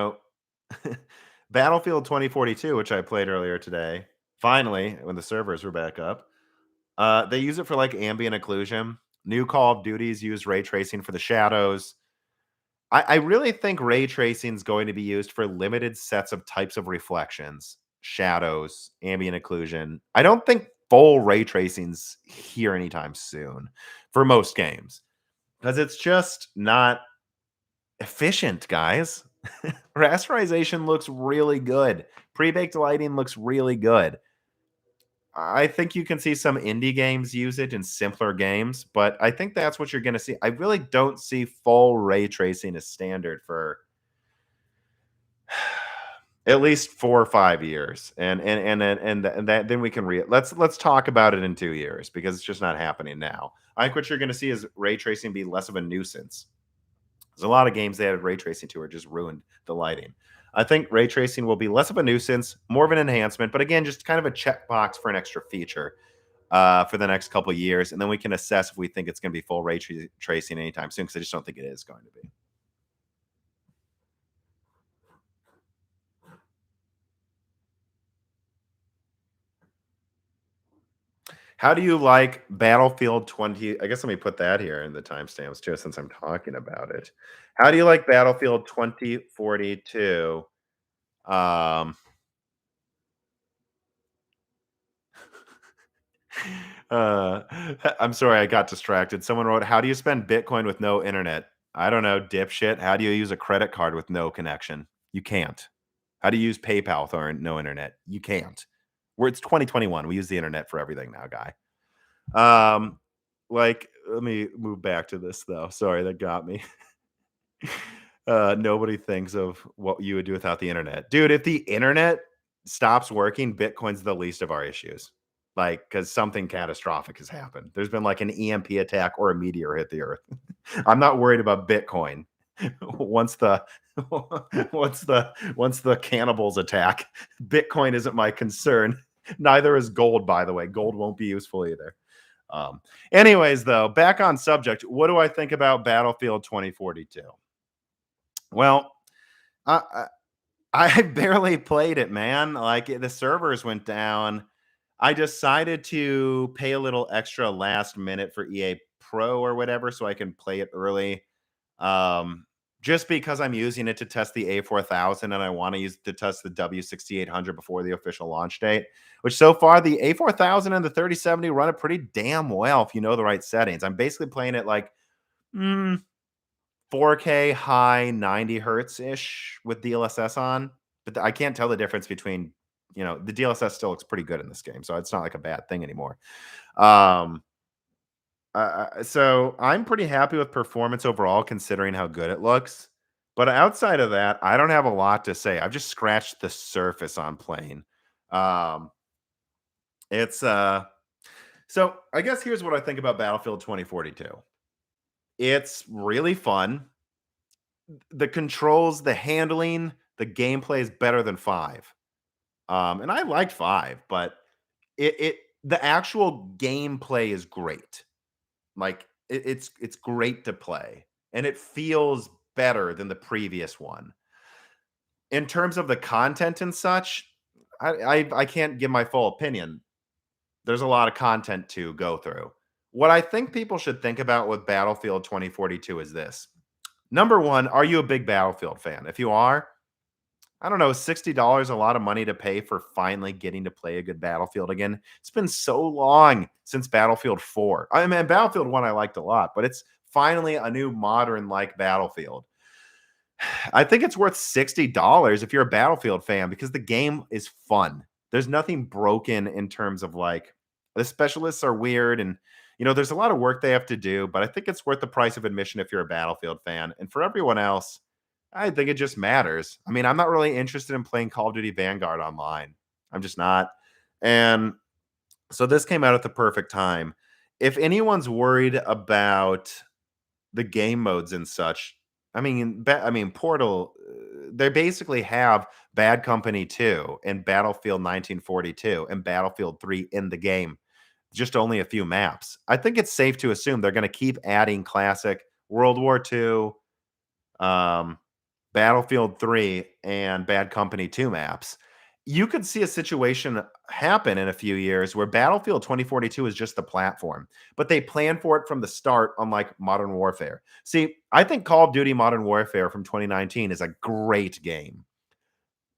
Battlefield 2042, which I played earlier today, finally, when the servers were back up, they use it for like ambient occlusion. New Call of Duties use ray tracing for the shadows. I really think ray tracing is going to be used for limited sets of types of reflections, shadows, ambient occlusion. I don't think full ray tracing's here anytime soon for most games because it's just not efficient, guys. Rasterization looks really good. Pre-baked lighting looks really good. I think you can see some indie games use it in simpler games, but I think that's what you're going to see. I really don't see full ray tracing as standard for at least 4 or 5 years. And that then we can let's talk about it in 2 years because it's just not happening now. I think what you're going to see is ray tracing be less of a nuisance. There's a lot of games they added ray tracing to or just ruined the lighting. I think ray tracing will be less of a nuisance, more of an enhancement, but again, just kind of a checkbox for an extra feature for the next couple of years, and then we can assess if we think it's going to be full tracing anytime soon. Because I just don't think it is going to be. How do you like Battlefield 20? I guess let me put that here in the timestamps too, since I'm talking about it. How do you like Battlefield 2042? Um, uh, I'm sorry, I got distracted. Someone wrote, "How do you spend Bitcoin with no internet?" I don't know, dipshit. How do you use a credit card with no connection? You can't. How do you use PayPal with no internet? You can't. It's 2021. We use the internet for everything now, guy. Like, let me move back to this though. Sorry, that got me. Nobody thinks of what you would do without the internet. Dude, if the internet stops working, Bitcoin's the least of our issues. Like, because something catastrophic has happened. There's been like an EMP attack or a meteor hit the earth. I'm not worried about Bitcoin. once the once the cannibals attack, Bitcoin isn't my concern. Neither is gold, by the way. Gold won't be useful either. Anyways, though, back on subject, what do I think about Battlefield 2042? Well, I, I barely played it, man. Like the servers went down. I decided to pay a little extra last minute for EA Pro or whatever so I can play it early. Um, just because I'm using it to test the A4000 and I want to use it to test the W6800 before the official launch date, which so far the A4000 and the 3070 run it pretty damn well if you know the right settings. I'm basically playing it like 4K high 90 hertz ish with DLSS on, but I can't tell the difference between, the DLSS still looks pretty good in this game, so it's not like a bad thing anymore. Um, so I'm pretty happy with performance overall, considering how good it looks. But outside of that, I don't have a lot to say. I've just scratched the surface on playing. Um, it's so I guess here's what I think about Battlefield 2042. It's really fun. The controls, the handling, the gameplay is better than 5. And I liked 5, but it the actual gameplay is great. Like it's great to play, and it feels better than the previous one. In terms of the content and such, I can't give my full opinion. There's a lot of content to go through. What I think people should think about with Battlefield 2042 is this. Number one, are you a big Battlefield fan? If you are, I don't know, $60 a lot of money to pay for finally getting to play a good Battlefield again. It's been so long since Battlefield 4. I mean, Battlefield 1 I liked a lot, but it's finally a new modern like Battlefield. I think it's worth $60 if you're a Battlefield fan because the game is fun. There's nothing broken in terms of like the specialists are weird and there's a lot of work they have to do, but I think it's worth the price of admission if you're a Battlefield fan. And for everyone else, I think it just matters. I mean, I'm not really interested in playing Call of Duty Vanguard online. I'm just not. And so this came out at the perfect time. If anyone's worried about the game modes and such, Portal, they basically have Bad Company 2 and Battlefield 1942 and Battlefield 3 in the game, just only a few maps. I think it's safe to assume they're going to keep adding classic World War II, Battlefield 3, and Bad Company 2 maps. You could see a situation happen in a few years where Battlefield 2042 is just the platform, but they plan for it from the start, unlike Modern Warfare. See, I think Call of Duty Modern Warfare from 2019 is a great game,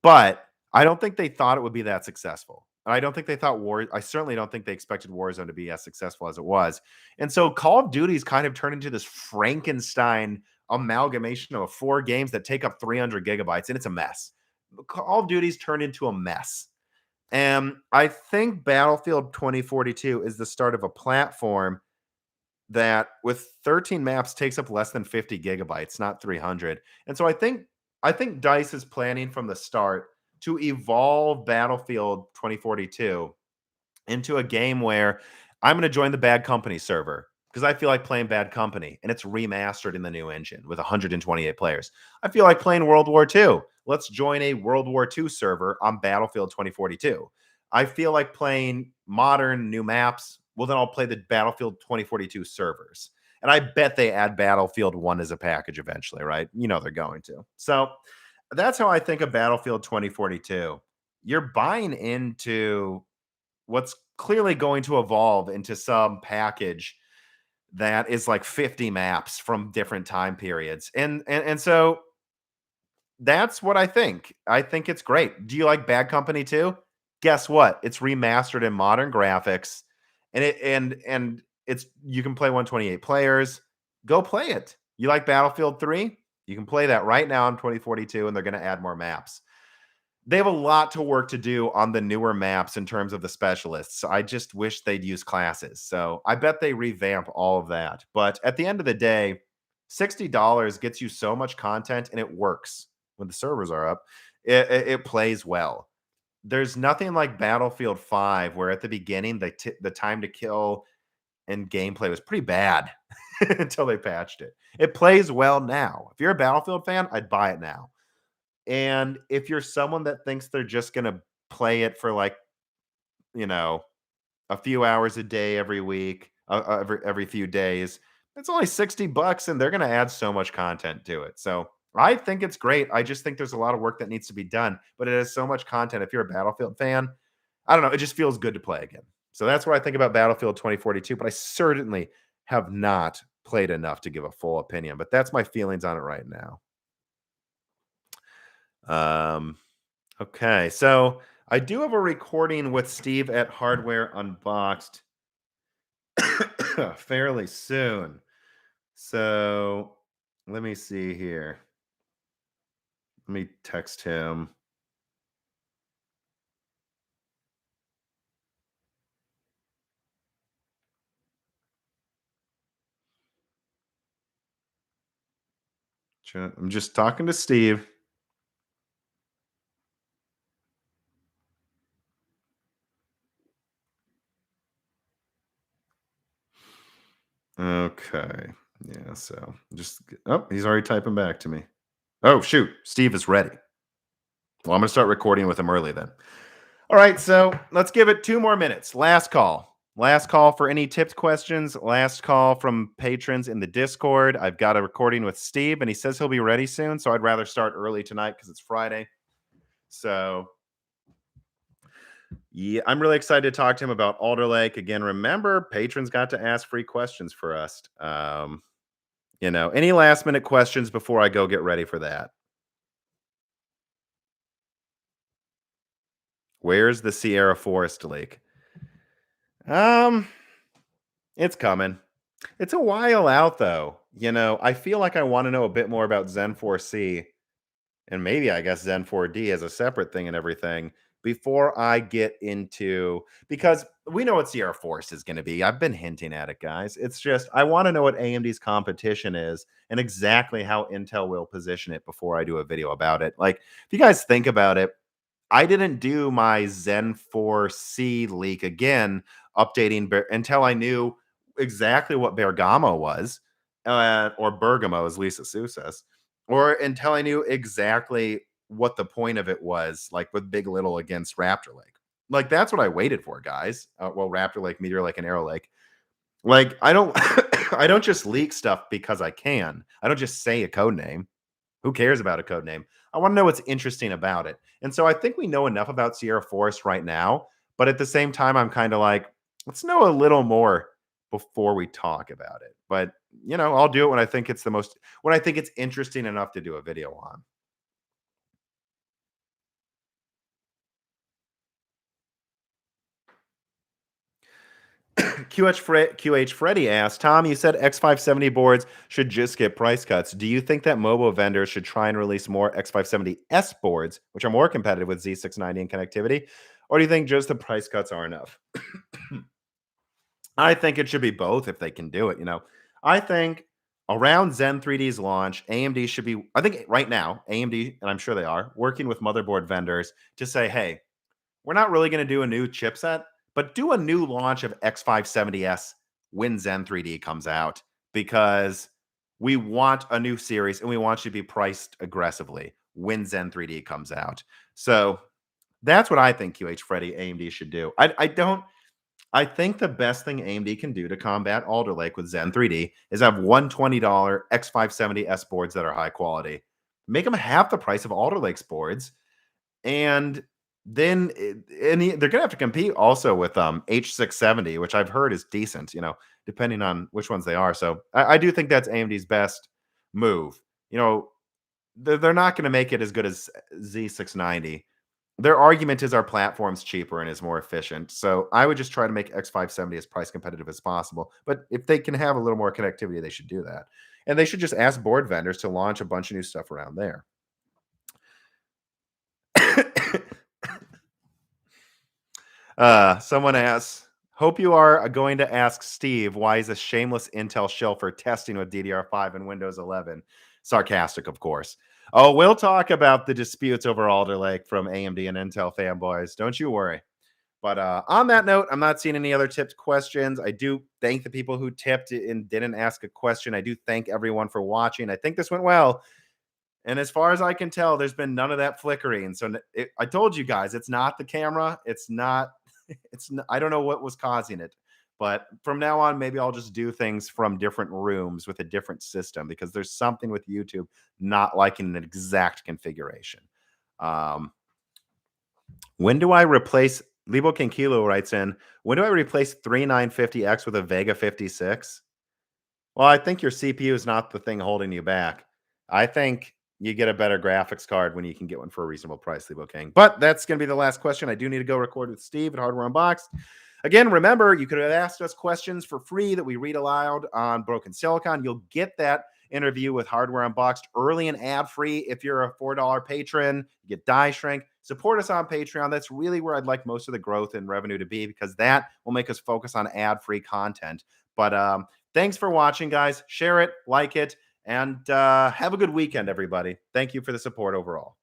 but I don't think they thought it would be that successful. I don't think they thought I certainly don't think they expected Warzone to be as successful as it was. And so Call of Duty's kind of turned into this Frankenstein amalgamation of 4 games that take up 300 gigabytes, and it's a mess. Call of Duty's turned into a mess. And I think Battlefield 2042 is the start of a platform that with 13 maps takes up less than 50 gigabytes, not 300. And so I think DICE is planning from the start to evolve Battlefield 2042 into a game where I'm going to join the Bad Company server because I feel like playing Bad Company and it's remastered in the new engine with 128 players. I feel like playing World War II. Let's join a World War II server on Battlefield 2042. I feel like playing modern new maps. Well, then I'll play the Battlefield 2042 servers. And I bet they add Battlefield 1 as a package eventually, right? They're going to. So that's how I think of Battlefield 2042. You're buying into what's clearly going to evolve into some package that is like 50 maps from different time periods. And so that's what I think. I think it's great. Do you like Bad Company too? Guess what? It's remastered in modern graphics and it's you can play 128 players. Go play it. You like Battlefield 3? You can play that right now in 2042 and they're going to add more maps. They have a lot to work to do on the newer maps in terms of the specialists. I just wish they'd use classes. So I bet they revamp all of that. But at the end of the day, $60 gets you so much content and it works when the servers are up. It plays well. There's nothing like Battlefield 5, where at the beginning, the time to kill and gameplay was pretty bad until they patched it. It plays well now. If you're a Battlefield fan, I'd buy it now. And if you're someone that thinks they're just going to play it for like, you know, a few hours a day every week, every few days, it's only $60 and they're going to add so much content to it. So I think it's great. I just think there's a lot of work that needs to be done, but it has so much content. If you're a Battlefield fan, I don't know, it just feels good to play again. So that's what I think about Battlefield 2042, but I certainly have not played enough to give a full opinion, but that's my feelings on it right now. Um, okay, so I do have a recording with Steve at Hardware Unboxed fairly soon. So let me see here. Let me text him. I'm just talking to Steve. Okay. Yeah, so just oh, he's already typing back to me. Oh, shoot. Steve is ready. Well, I'm going to start recording with him early then. All right, so let's give it 2 more minutes. Last call. Last call for any tipped questions. Last call from patrons in the Discord. I've got a recording with Steve, and he says he'll be ready soon. So I'd rather start early tonight because it's Friday. So yeah, I'm really excited to talk to him about Alder Lake. Again, remember, patrons got to ask free questions for us. Any last minute questions before I go get ready for that? Where's the Sierra Forest Lake? Um, it's coming. It's a while out though. I feel like I want to know a bit more about Zen 4C and maybe I guess Zen 4D as a separate thing and everything before I get into because we know what Sierra Forest is going to be. I've been hinting at it, guys. It's just I want to know what AMD's competition is and exactly how Intel will position it before I do a video about it. Like, if you guys think about it, I didn't do my Zen 4C leak again, updating until I knew exactly what Bergamo was, or Bergamo, as Lisa Sue says, or until I knew exactly what the point of it was, like with Big Little against Raptor Lake. Like that's what I waited for, guys. Well, Raptor Lake, Meteor Lake, and Arrow Lake. Like I don't, I don't just leak stuff because I can. I don't just say a code name. Who cares about a code name? I want to know what's interesting about it. And so I think we know enough about Sierra Forest right now, but at the same time, I'm kind of like, let's know a little more before we talk about it. But I'll do it when I think it's when I think it's interesting enough to do a video on. QH Freddy asked, Tom, you said X570 boards should just get price cuts. Do you think that mobile vendors should try and release more X570S boards, which are more competitive with Z690 and connectivity? Or do you think just the price cuts are enough? I think it should be both if they can do it. I think around Zen 3D's launch, AMD should be, I think right now, AMD, and I'm sure they are, working with motherboard vendors to say, hey, we're not really going to do a new chipset, but do a new launch of X570S when Zen 3D comes out because we want a new series and we want you to be priced aggressively when Zen 3D comes out. So that's what I think QH Freddy AMD should do. I think the best thing AMD can do to combat Alder Lake with Zen 3D is have $120 X570S boards that are high quality. Make them half the price of Alder Lake's boards and then they're gonna have to compete also with H670, which I've heard is decent, depending on which ones they are. So I do think that's AMD's best move. They're not going to make it as good as Z690. Their argument is our platform's cheaper and is more efficient. So I would just try to make X570 as price competitive as possible. But if they can have a little more connectivity, they should do that. And they should just ask board vendors to launch a bunch of new stuff around there. Someone asks, hope you are going to ask Steve why is a shameless Intel shell for testing with DDR5 and Windows 11. Sarcastic, of course. Oh, we'll talk about the disputes over Alder Lake from AMD and Intel fanboys. Don't you worry. But on that note, I'm not seeing any other tipped questions. I do thank the people who tipped and didn't ask a question. I do thank everyone for watching. I think this went well. And as far as I can tell, there's been none of that flickering. So I told you guys, it's not the camera. It's not. I don't know what was causing it, but from now on, maybe I'll just do things from different rooms with a different system because there's something with YouTube not liking an exact configuration. When do I replace? Lebo King Kilo writes in, when do I replace 3950X with a Vega 56? Well, I think your CPU is not the thing holding you back. I think you get a better graphics card when you can get one for a reasonable price, Lebo King. But that's going to be the last question. I do need to go record with Steve at Hardware Unboxed. Again, remember, you could have asked us questions for free that we read aloud on Broken Silicon. You'll get that interview with Hardware Unboxed early and ad-free. If you're a $4 patron, you get Die Shrink. Support us on Patreon. That's really where I'd like most of the growth and revenue to be, because that will make us focus on ad-free content. But thanks for watching, guys. Share it, like it, and have a good weekend, everybody. Thank you for the support overall.